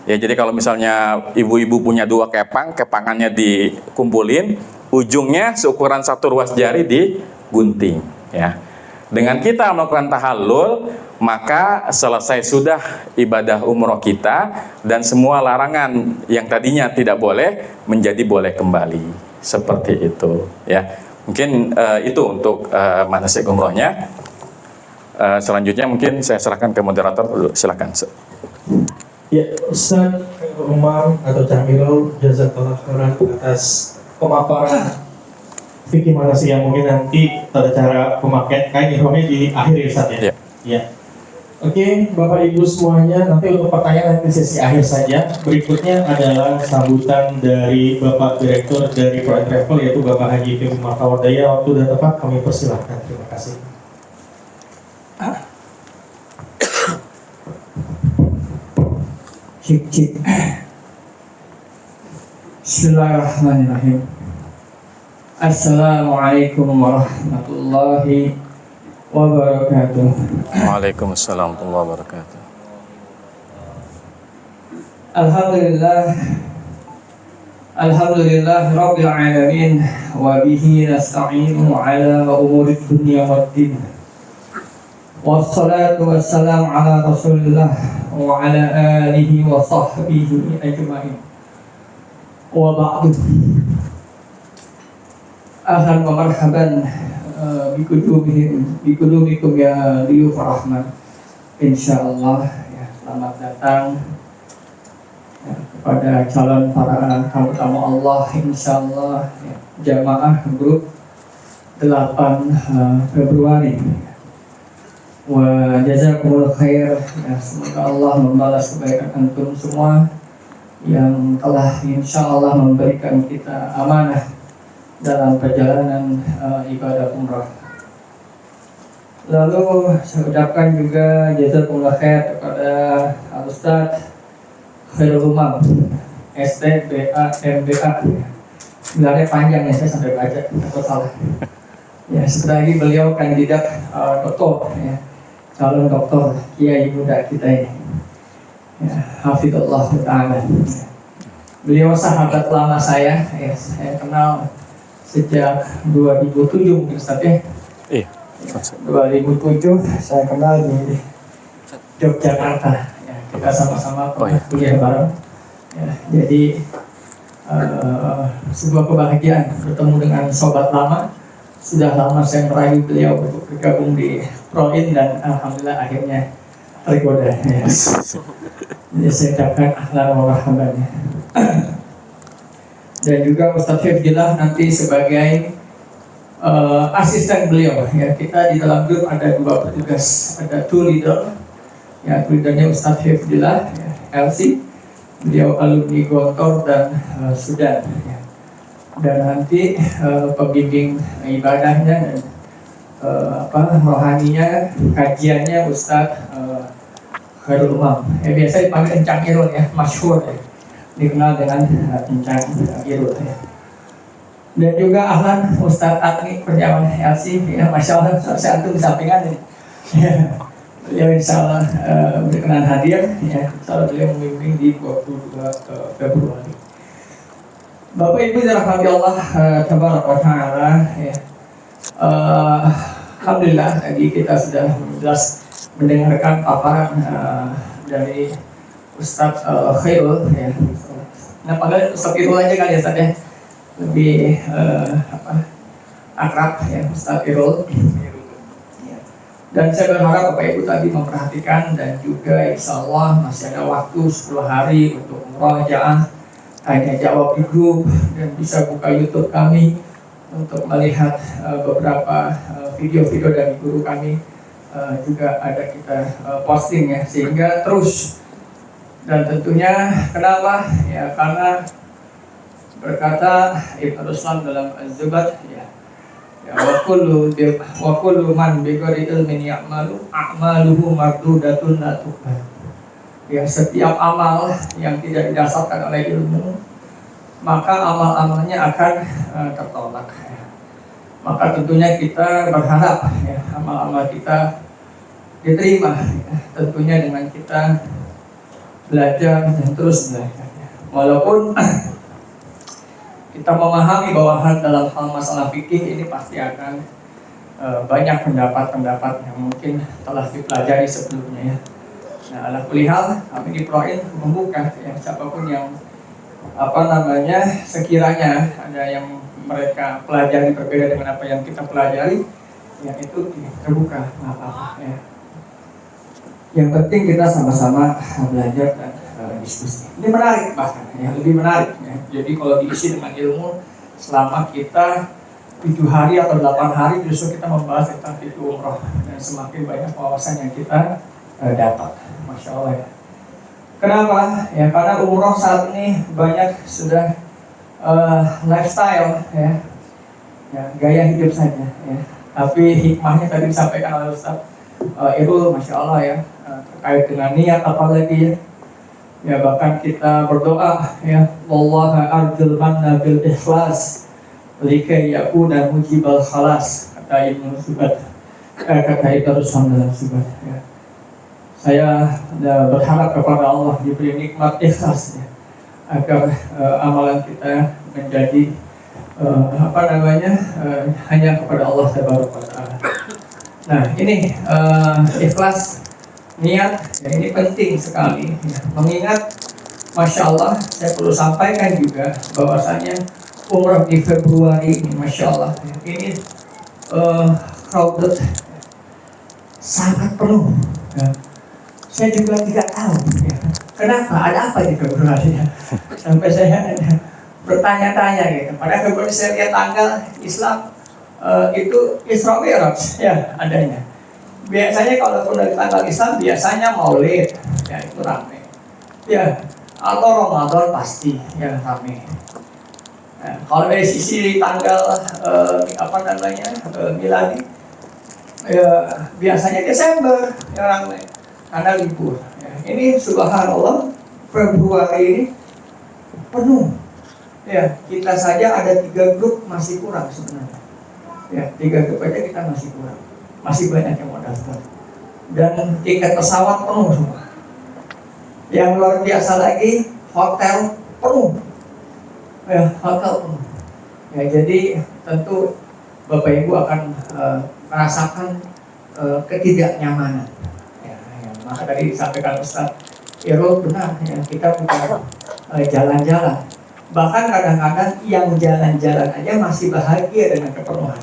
Ya, jadi kalau misalnya ibu-ibu punya 2 kepang, kepangannya dikumpulin, ujungnya seukuran satu ruas jari digunting. Ya. Dengan kita melakukan tahallul, maka selesai sudah ibadah umroh kita dan semua larangan yang tadinya tidak boleh menjadi boleh kembali. Seperti itu, ya. Mungkin itu untuk manasik umrohnya. Selanjutnya mungkin saya serahkan ke moderator dulu. Silakan. Ya, Ustaz Umar atau Camilo, jazakallah khairan atas pemaparan fikih manasik yang mungkin nanti pada cara pemakaian kain ihramnya di akhir ya Ustaz ya. Ya. Oke, Bapak Ibu semuanya, nanti untuk pertanyaan nanti sesi akhir saja. Berikutnya adalah sambutan dari Bapak Direktur dari Pro Travel yaitu Bapak Haji Fim Martawardaya. Waktu dan tempat kami persilahkan. Terima kasih. Cik. Bismillahirrahmanirrahim. Assalamualaikum warahmatullahi wabarakatuh. Waalaikumsalam warahmatullahi wabarakatuh. Alhamdulillah Rabbil alamin wa bihi nasta'inu ala umurid dunya waddin. Wassalatu wassalamu ala Rasulillah wa ala alihi wa sahbihi ajma'in. Wa ba'du. Ahlan wa marhaban bikudubikum ya liyuf rahman. Insyaallah ya, selamat datang ya, kepada calon para tamu-tamu Allah insyaallah ya, jamaah grup 8 Februari. Wa jazakumul khair ya, semoga Allah membalas kebaikan antum semua yang telah insyaallah memberikan kita amanah dalam perjalanan ibadah umrah. Lalu saya ucapkan juga jazakumul khair kepada Ustaz Khairul Umam STBA MBA. Sebenarnya panjang ya, saya sampai baca atau salah. Ya, sebentar lagi beliau kandidat doktor ya. Calon doktor kiai muda kita ini ya, hafizullah ta'ala. Beliau sahabat lama saya kenal sejak 2007 Ustaz ya. Iya. 2007 saya kenal di Yogyakarta ya, kita sama-sama kuliah bareng ya, jadi sebuah kebahagiaan bertemu dengan sobat lama. Sudah lama saya merayu beliau untuk bergabung di Proin dan alhamdulillah akhirnya tergoda. Ya. Jadi saya ucapkan ahlan wa marhaban. Dan juga Ustaz Hifdillah nanti sebagai asisten beliau. Ya, kita di dalam grup ada 2 petugas, ada 2 leader. Ya, leadernya Ustaz Hifdillah, ya, LC. Beliau alumni Gontor dan Sudan. Ya. Dan nanti pembimbing ibadahnya dan rohaninya, kajiannya Ustadz Khairul Umam. Ya, biasa dipanggil Encang Irul ya, masyhur ya, dikenal dengan Encang Irul ya. Dan juga ahlan Ustadz Atni Kurniawan LC ya, masya Allah saya antum di sampingan ini. Ya, beliau insya Allah berkenan hadir ya, insya Allah beliau membimbing di 22 Februari. Bapak Ibu dirahmati Allah tabaraka wa taala ya. Alhamdulillah tadi kita sudah jelas mendengarkan paparan dari Ustadz Khairul ya. Nah, panggil Ustadz Khairul aja kali ya Ustadz ya. Lebih akrab ya Ustadz Khairul. Ya. Dan saya berharap Bapak Ibu tadi memperhatikan dan juga insya Allah masih ada waktu 10 hari untuk murajaah tanya jawab di grup dan bisa buka YouTube kami untuk melihat beberapa video-video dari guru kami juga ada kita posting ya, sehingga terus. Dan tentunya kenapa ya, karena berkata Ibnu Ruslan dalam Az-Zubat ya, wa kullu man bi ghairi ilmin ya'malu a'maluhu mardudatun la tuqbal. ya setiap amal yang tidak didasarkan oleh ilmu, maka amal-amalnya akan tertolak. Ya. Maka tentunya kita berharap ya, amal-amal kita diterima, ya. Tentunya dengan kita belajar dan terus belajar. Ya. Walaupun kita memahami bahwa dalam hal masalah fikih ini pasti akan banyak pendapat-pendapat yang mungkin telah dipelajari sebelumnya ya. Nah, ala kulli hal kami di Proin membuka ya, siapapun yang sekiranya ada yang mereka pelajari berbeda dengan apa yang kita pelajari, ya itu terbuka, nggak apa-apa ya. Yang penting kita sama-sama belajar dan diskusi. Ini menarik bahkan ya, lebih menarik ya. Jadi kalau diisi dengan ilmu selama kita 7 hari atau 8 hari justru kita membahas tentang fikih umroh dan semakin banyak wawasan yang kita dapat. Masya Allah ya. Kenapa? Ya karena umroh saat ini banyak sudah lifestyle ya, gaya hidup saja ya. Tapi hikmahnya tadi disampaikan oleh Ustaz Irul, Masya Allah ya, terkait dengan niat apalagi ya. Ya bahkan kita berdoa ya, Wallaha arjul manna bil ikhlas likai yakuna mujibal khalas, kata Ibnu Subad, kata Ibnu Subad ya. Saya berharap kepada Allah diberi nikmat ikhlas ya, agar amalan kita menjadi hanya kepada Allah Subhanahu wa taala. Nah, ini ikhlas niat ya, ini penting sekali ya. Mengingat Masya Allah, saya perlu sampaikan juga bahwasanya umrah di Februari ini Masya Allah ya, ini crowded, sangat penuh ya. Saya juga tidak tahu ya, kenapa, ada apa di Februari ya. Sampai saya bertanya-tanya gitu. Pada Februari saya lihat tanggal Islam itu Isra Mi'raj ya adanya. Biasanya kalau dari tanggal Islam biasanya Maulid ya itu ramai. Ya, atau Ramadan pasti yang ramai. Nah, kalau dari sisi tanggal miladi ya, biasanya Desember yang ramai karena libur. Ya, ini subhanallah Februari ini penuh. Ya, kita saja ada 3 grup masih kurang sebenarnya. Ya, 3 grup aja kita masih kurang. Masih banyak yang mau daftar. Dan tiket pesawat penuh semua. Yang luar biasa lagi, hotel penuh. Ya, hotel penuh. Ya, jadi tentu Bapak Ibu akan merasakan ketidaknyamanan. Ya, maka tadi disampaikan Ustaz Irul benar ya, kita bukan jalan-jalan. Bahkan kadang-kadang yang jalan-jalan aja masih bahagia dengan kepenuhan.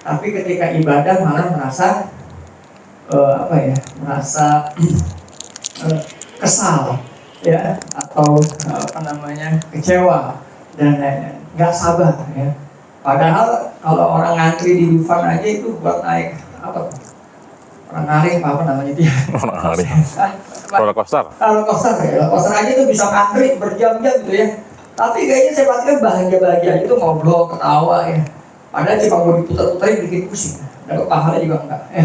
Tapi ketika ibadah malah merasa kesal ya, atau kecewa dan nggak sabar ya. Padahal kalau orang ngantri di Dufan aja itu buat naik orang narik dia roller coaster aja itu bisa ngantri berjam-jam gitu ya. Tapi kayaknya saya pastikan bahagia itu ngobrol ketawa ya. Padahal cuma mau diputar-putarin bikin pusing, dapat pahala juga enggak ya.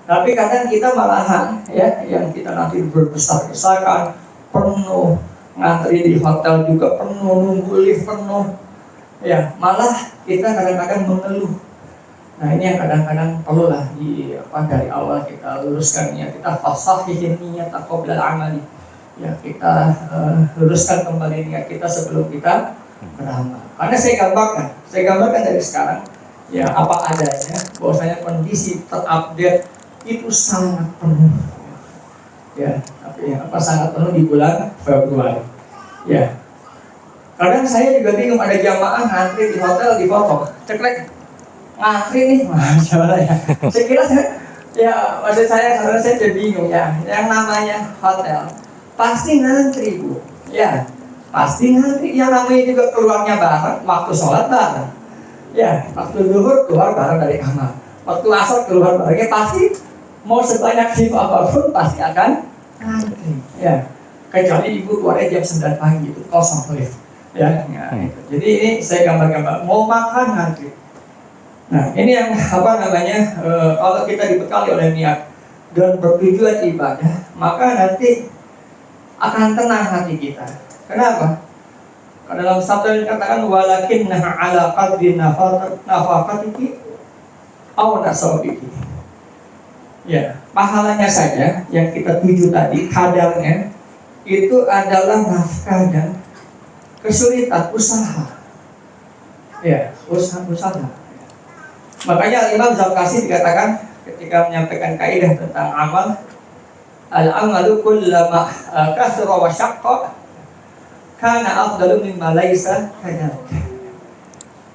Tapi kadang kita malahan ya, yang kita nanti berbesar-besarkan penuh, ngantri di hotel juga penuh, nunggu lift penuh ya, malah kita kadang-kadang mengeluh. Nah ini yang kadang-kadang perlulah dari awal kita luruskan niat kita, fasahihin niat qabla al-amali ya, kita luruskan kembali niat kita sebelum kita beramal. Karena saya gambarkan dari sekarang ya apa adanya, bahwasanya kondisi terupdate itu sangat penuh ya, tapi sangat penuh di bulan Februari ya. Kadang saya juga bingung, ada jamaah ngantri di hotel di foto ceklek ngantri nih, Masya Allah ya. Saya kira ya, maksud saya karena saya jadi bingung ya, yang namanya hotel pasti ngantri Bu ya, pasti ngantri. Yang namanya juga keluarnya bareng, waktu sholat bareng ya, waktu zuhur keluar bareng dari kamar, waktu asar keluar barengnya, pasti mau sebanyak shift apapun pasti akan ngantri ya. Kecuali ibu keluarnya jam 9 pagi itu kosong lift ya, gitu. Jadi ini saya gambar-gambar mau makan ngantri. Nah ini yang kalau kita dibekali oleh niat dan bertujuan ibadah, maka nanti akan tenang hati kita. Kenapa? Karena dalam sabda dikatakan walakinna ala qadri nafaqatiki aw nasabiki. Ya, pahalanya saja yang kita tuju tadi, kadarnya itu adalah nafkah dan kesulitan usaha. Ya, usaha. Makanya Imam Zarkashi dikatakan ketika menyampaikan kaidah tentang amal, al-amalu kullama kasra wa syaqqa kana afdalu mimma laisa kadzalik.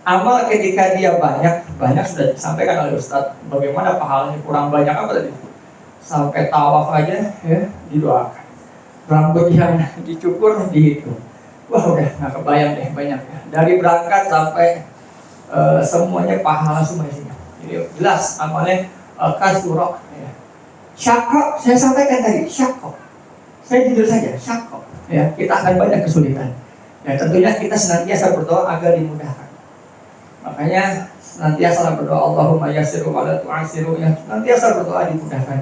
Amal ketika dia banyak sudah disampaikan oleh Ustaz bagaimana pahalanya, kurang banyak apa tadi? Sampai tawaf aja ya didoakan. Rambut yang dicukur dihitung. Wah udah nggak kebayang deh banyak ya. Dari berangkat sampai semuanya pahala semua isinya. Jadi jelas amalnya kasura ya. Syakok, saya sampaikan tadi, syakok. Saya jujur saja, syakok. Ya, kita akan banyak kesulitan. Ya, tentunya kita senantiasa berdoa agar dimudahkan. Makanya senantiasa berdoa Allahumma yassiru wa la tu'assiru, ya. Senantiasa berdoa dimudahkan.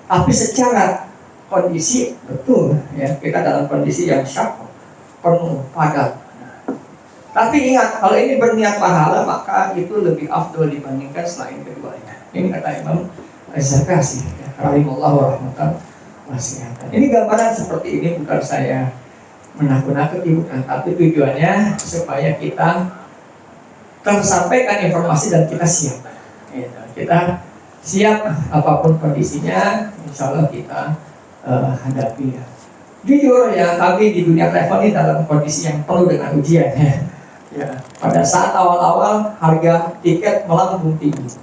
Tapi secara kondisi betul, ya kita dalam kondisi yang syakok, penuh, padat. Tapi ingat, kalau ini berniat pahala, maka itu lebih afdol dibandingkan selain keduanya. Ini kata Imam Az-Zarkashi, rahimahullah rahmatan wasi'atan. Ini gambaran seperti ini bukan saya menakut-nakuti, bukan, tapi tujuannya supaya kita tersampaikan informasi dan kita siap. Kita siap apapun kondisinya, insya Allah kita hadapi. Jujur ya, kami di dunia travel ini dalam kondisi yang penuh dengan ujian ya. Ya, pada saat awal-awal harga tiket melambung tinggi.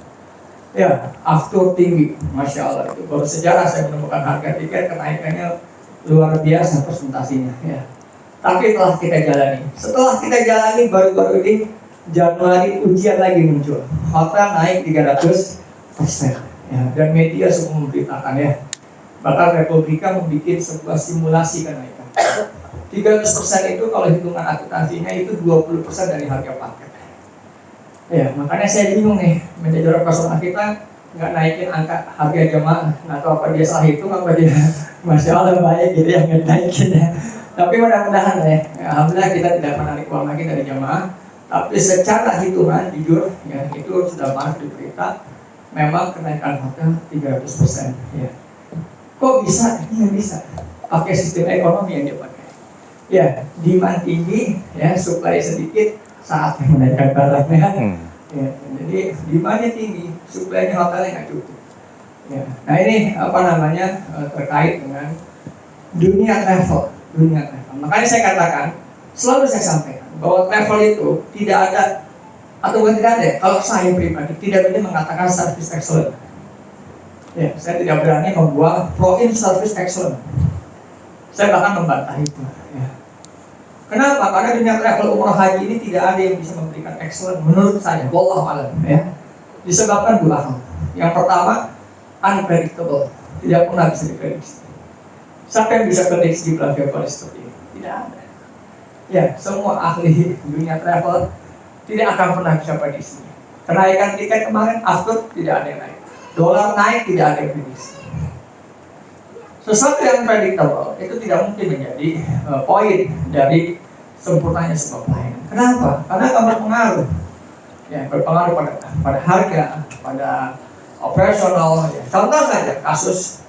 Ya, aftur tinggi, masya Allah itu baru sejarah saya menemukan harga tiket kenaikannya luar biasa presentasinya. Ya. Tapi setelah kita jalani baru-baru ini Januari ujian lagi muncul, hotel naik 300%. Ya, dan media semua memberitakan ya. Bahkan Republika membuat sebuah simulasi kenaikan. 300% itu kalau hitungan akuntansinya itu 20% dari harga paket. Ya, makanya saya bingung nih, manajer operasional kita nggak naikin angka harga jemaah, nggak tahu apa dia salah hitung apa dia, masya Allah baik gitu ya nggak naikin ya. Tapi mudah-mudahan ya, alhamdulillah kita tidak menarik uang lagi dari jemaah. Tapi secara hitungan jujur ya itu sudah masuk di berita, memang kenaikan hotel 300%. Ya. Kok bisa? Ini bisa. Pakai sistem ekonomi yang dia pakai. Ya, demand tinggi, ya, supply sedikit, saatnya menaikkan barangnya. Ya, jadi demandnya tinggi, supply-nya hotelnya nggak cukup. Ya. Nah ini terkait dengan dunia travel. Makanya saya katakan, selalu saya sampaikan bahwa travel itu tidak ada atau bukan tidak ada. Kalau saya pribadi tidak berani mengatakan service excellent. Ya, saya tidak berani membuat pro-in service excellent. Saya bahkan membantah itu. Ya. Kenapa? Karena dunia travel umroh haji ini tidak ada yang bisa memberikan excellent menurut saya. Wallahu a'lam. Ya. Disebabkan dua hal. Yang pertama, unpredictable, tidak pernah bisa diprediksi. Siapa yang bisa prediksi bulan Februari seperti ini? Tidak ada. Ya, semua ahli dunia travel tidak akan pernah bisa prediksi. Kenaikan tiket kemarin, after tidak ada yang naik. Dolar naik, tidak ada yang prediksi. Sesuatu yang predictable itu tidak mungkin menjadi poin dari sempurnanya sebuah pelayanan. Kenapa? Karena akan berpengaruh. Ya, berpengaruh pada harga, pada operasional. Ya. Contoh saja kasus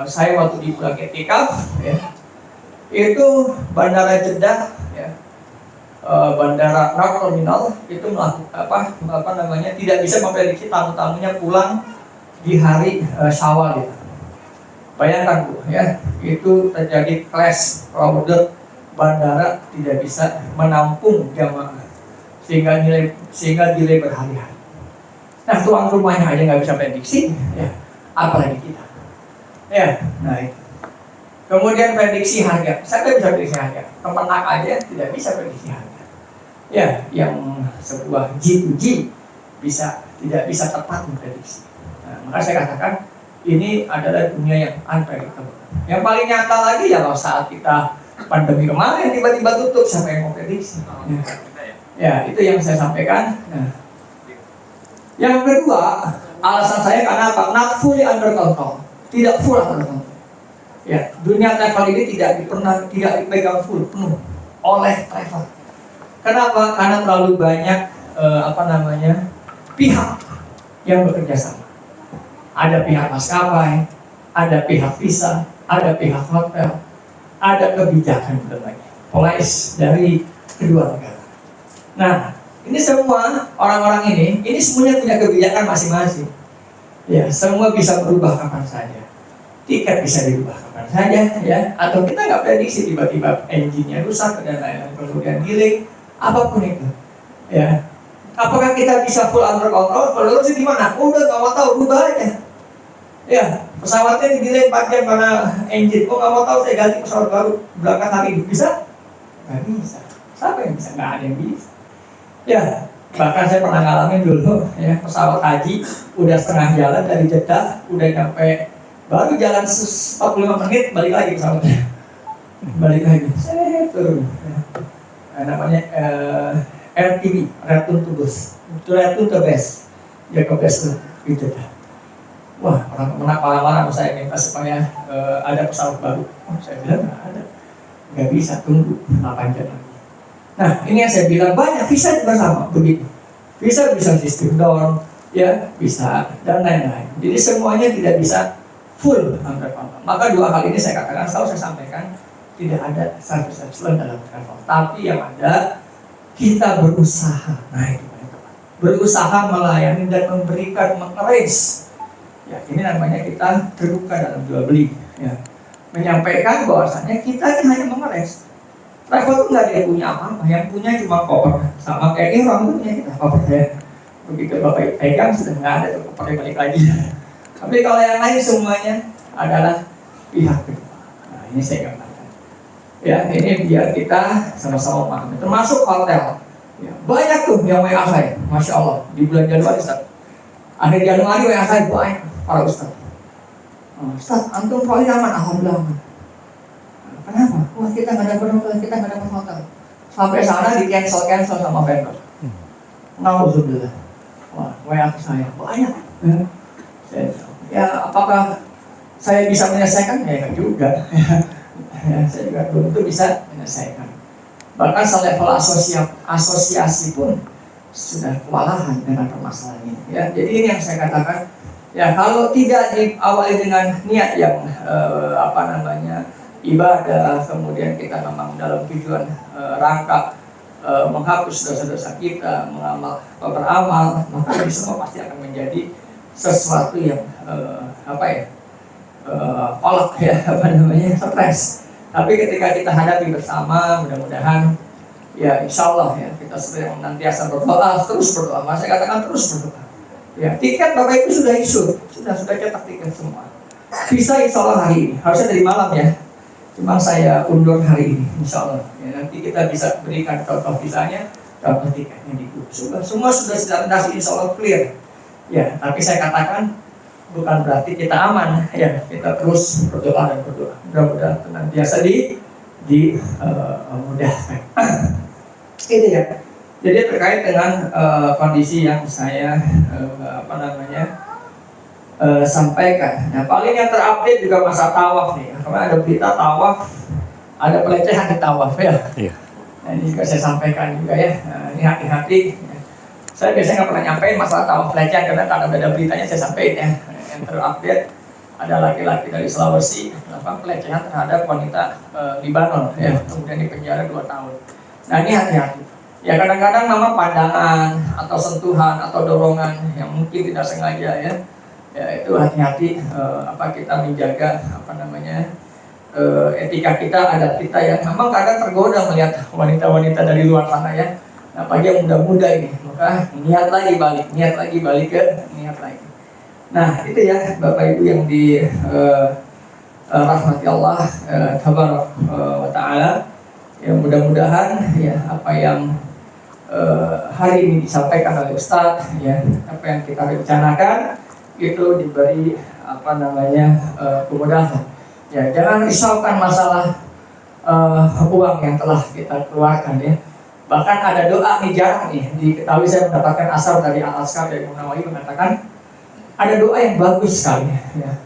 saya waktu di bulan ketika, ya, itu Bandara Jeddah, ya, Bandara Terminal itu melakukan tidak bisa memprediksi tamu-tamunya pulang di hari Syawal. Ya. Bayangkan Bu, ya, itu terjadi clash crowded, bandara tidak bisa menampung jamaah sehingga delay berhari-hari. Nah, tuan rumahnya aja nggak bisa prediksi, ya, apalagi kita. Ya, nah itu. Kemudian prediksi harga, saya bisa prediksi harga. Kemenak aja tidak bisa prediksi harga. Ya, yang sebuah G2G tidak bisa tepat memprediksi. Nah, maka saya katakan ini adalah dunia yang unpredictable. Yang paling nyata lagi ya kalau saat kita pandemi kemarin tiba-tiba tutup, siapa yang mau prediksi? Ya, itu yang saya sampaikan. Nah, yang kedua, Alasan saya karena apa? Not fully under control, tidak full under control. Ya, dunia travel ini tidak dipegang full penuh oleh travel. Kenapa? Karena terlalu banyak pihak yang bekerja sama. Ada pihak maskapai, ada pihak visa, ada pihak hotel, ada kebijakan berbagai policy dari kedua negara. Nah, ini semua orang-orang ini semuanya punya kebijakan masing-masing. Ya, semua bisa berubah kapan saja. Tiket bisa dirubah kapan saja, ya. Atau kita nggak prediksi tiba-tiba engine-nya rusak dan lain-lain, kemudian delay, apapun itu. Ya, apakah kita bisa full under control? Kalau sih gimana? Udah nggak mau tahu, rubah aja. Ya, pesawatnya di-delay 4 jam karena engine. Nggak mau tahu, saya ganti pesawat baru berangkat hari ini. Bisa? Nggak bisa. Siapa yang bisa? Nggak ada yang bisa. Ya, bahkan saya pernah ngalamin dulu, ya, pesawat haji udah setengah jalan dari Jeddah, udah nyampe, baru jalan 45 menit balik lagi pesawatnya. Balik lagi. Saya turun. Ya. Namanya RTB, Return to Bus. Return to Base. Ya ke base di Jeddah. Wah, orang marah-marah saya minta supaya ada pesawat baru. Saya bilang nggak ada, nggak bisa, tunggu 8 jam lagi. Nah, ini yang saya bilang, banyak visa juga sama begitu. Visa bisa sistem down, ya bisa, dan lain-lain. Jadi semuanya tidak bisa full under control. Maka 2 hal ini saya katakan, selalu saya sampaikan, tidak ada service excellence dalam travel. Tapi yang ada, kita berusaha. Nah, itu berusaha melayani dan memberikan, mengarrange. Ya, ini namanya kita terbuka dalam jual beli. Ya. Menyampaikan bahwasannya kita ini hanya mengarrange. Travel itu nggak ada yang punya apa-apa, yang punya cuma koper. Sama kayak orang punya kita koper ya. Begitu Bapak pegang sudah nggak ada tuh kopernya balik lagi. Tapi kalau yang lain semuanya adalah pihak kedua. Nah, ini saya gambarkan. Ya, ini biar kita sama-sama paham. Termasuk hotel. Ya, banyak tuh yang WA saya, Masya Allah, di bulan Januari, Ustaz. Akhir Januari WA saya banyak para Ustaz. Ustaz, antum proyek aman? Alhamdulillah aman. Kenapa? Wah, kita nggak dapat hotel, kita nggak dapat hotel. Sampai sana di cancel sama vendor. Nauzubillah. Wah, WA saya banyak. Ya, apakah saya bisa menyelesaikan? Ya, enggak juga. Ya, saya juga belum tentu bisa menyelesaikan. Bahkan selevel asosiasi pun sudah kewalahan dengan permasalahan ini. Ya, jadi ini yang saya katakan. Ya, kalau tidak diawali dengan niat yang ibadah, kemudian kita memang dalam tujuan rangka menghapus dosa-dosa kita, beramal, maka ini semua pasti akan menjadi sesuatu yang kolak ya, stres. Tapi ketika kita hadapi bersama, mudah-mudahan ya insya Allah ya kita senantiasa berdoa, terus berdoa. Saya katakan terus berdoa. Ya, tiket Bapak Ibu sudah sudah cetak tiket semua. Visa insya Allah hari ini, harusnya dari malam ya. Cuma saya undur hari ini, insya Allah. Ya, nanti kita bisa berikan contoh visanya, contoh tiketnya di grup. Semua sudah dasi insya Allah clear. Ya, tapi saya katakan bukan berarti kita aman. Ya, kita terus berdoa dan berdoa. Mudah-mudahan senantiasa dimudahkan. Itu ya. Jadi terkait dengan kondisi yang saya sampaikan. Nah, paling yang terupdate juga masa tawaf nih. Karena ada berita tawaf, ada pelecehan di tawaf ya. Iya. Nah, ini juga saya sampaikan juga ya. Nah, ini hati-hati. Saya biasanya nggak pernah nyampein masalah tawaf pelecehan karena kalau ada beritanya saya sampaikan ya. Yang terupdate ada laki-laki dari Sulawesi melakukan pelecehan terhadap wanita Libanon ya. Kemudian dipenjara 2 tahun. Nah, ini hati-hati. Ya kadang-kadang memang pandangan atau sentuhan atau dorongan yang mungkin tidak sengaja ya itu hati-hati kita menjaga etika kita, adat kita yang memang kadang tergoda melihat wanita-wanita dari luar sana ya. Nah, apalagi yang muda-muda ini, maka niat lagi balik ke niat lagi. Nah, itu ya Bapak Ibu yang di rahmati Allah tabaraka wa taala. Ya mudah-mudahan ya apa yang hari ini disampaikan oleh Ustadz ya, apa yang kita rencanakan itu diberi kemudahan. Ya, jangan risaukan masalah uang yang telah kita keluarkan ya. Bahkan ada doa nih jarang nih diketahui, saya mendapatkan asar dari Al-Askar dari Imam Nawawi mengatakan ada doa yang bagus sekali ya.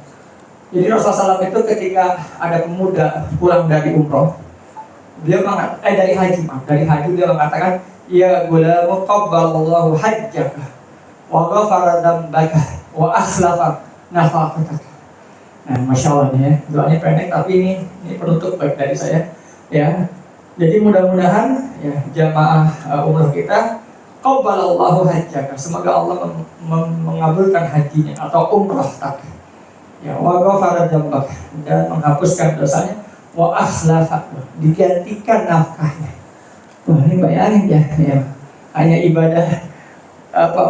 Jadi Rasulullah SAW itu ketika ada pemuda pulang dari umroh, dia dari haji dia mengatakan, ya gulamu qabbalallahu hajjaka wa ghafara dzambaka wa akhlafa nafaqataka. Nah, masya Allah nih ya, doanya pendek tapi ini penutup baik dari saya ya. Jadi mudah-mudahan ya jamaah umroh kita qabbalallahu hajjaka, semoga Allah mengabulkan hajinya atau umroh tadi. Ya, wa ghafara dzambaka, dan menghapuskan dosanya, wa akhlafa, digantikan nafkahnya. Wah, ini bayangin ya, hanya ibadah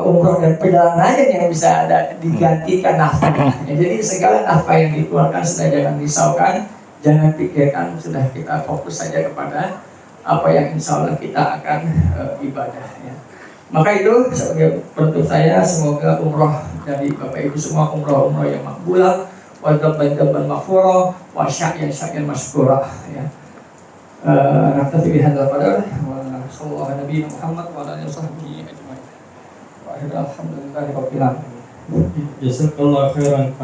umroh dan perjalanan aja yang bisa ada digantikan nafkah. Ya, jadi segala nafkah yang dikeluarkan sudah jangan risaukan, jangan pikirkan, sudah kita fokus saja kepada apa yang insya Allah kita akan ibadah. Ya. Maka itu sebagai penutup saya, semoga umroh dari Bapak Ibu semua umroh yang makbulah, wa dzabban maghfurah, wa sya'yan masykurah. Ya. Naktafi bihadzal qadar wa sallallahu ala nabiyina Muhammad wa ala alihi washabbihi ajmain. Wa alhamdulillahi rabbil alamin. Jazakallah khairan.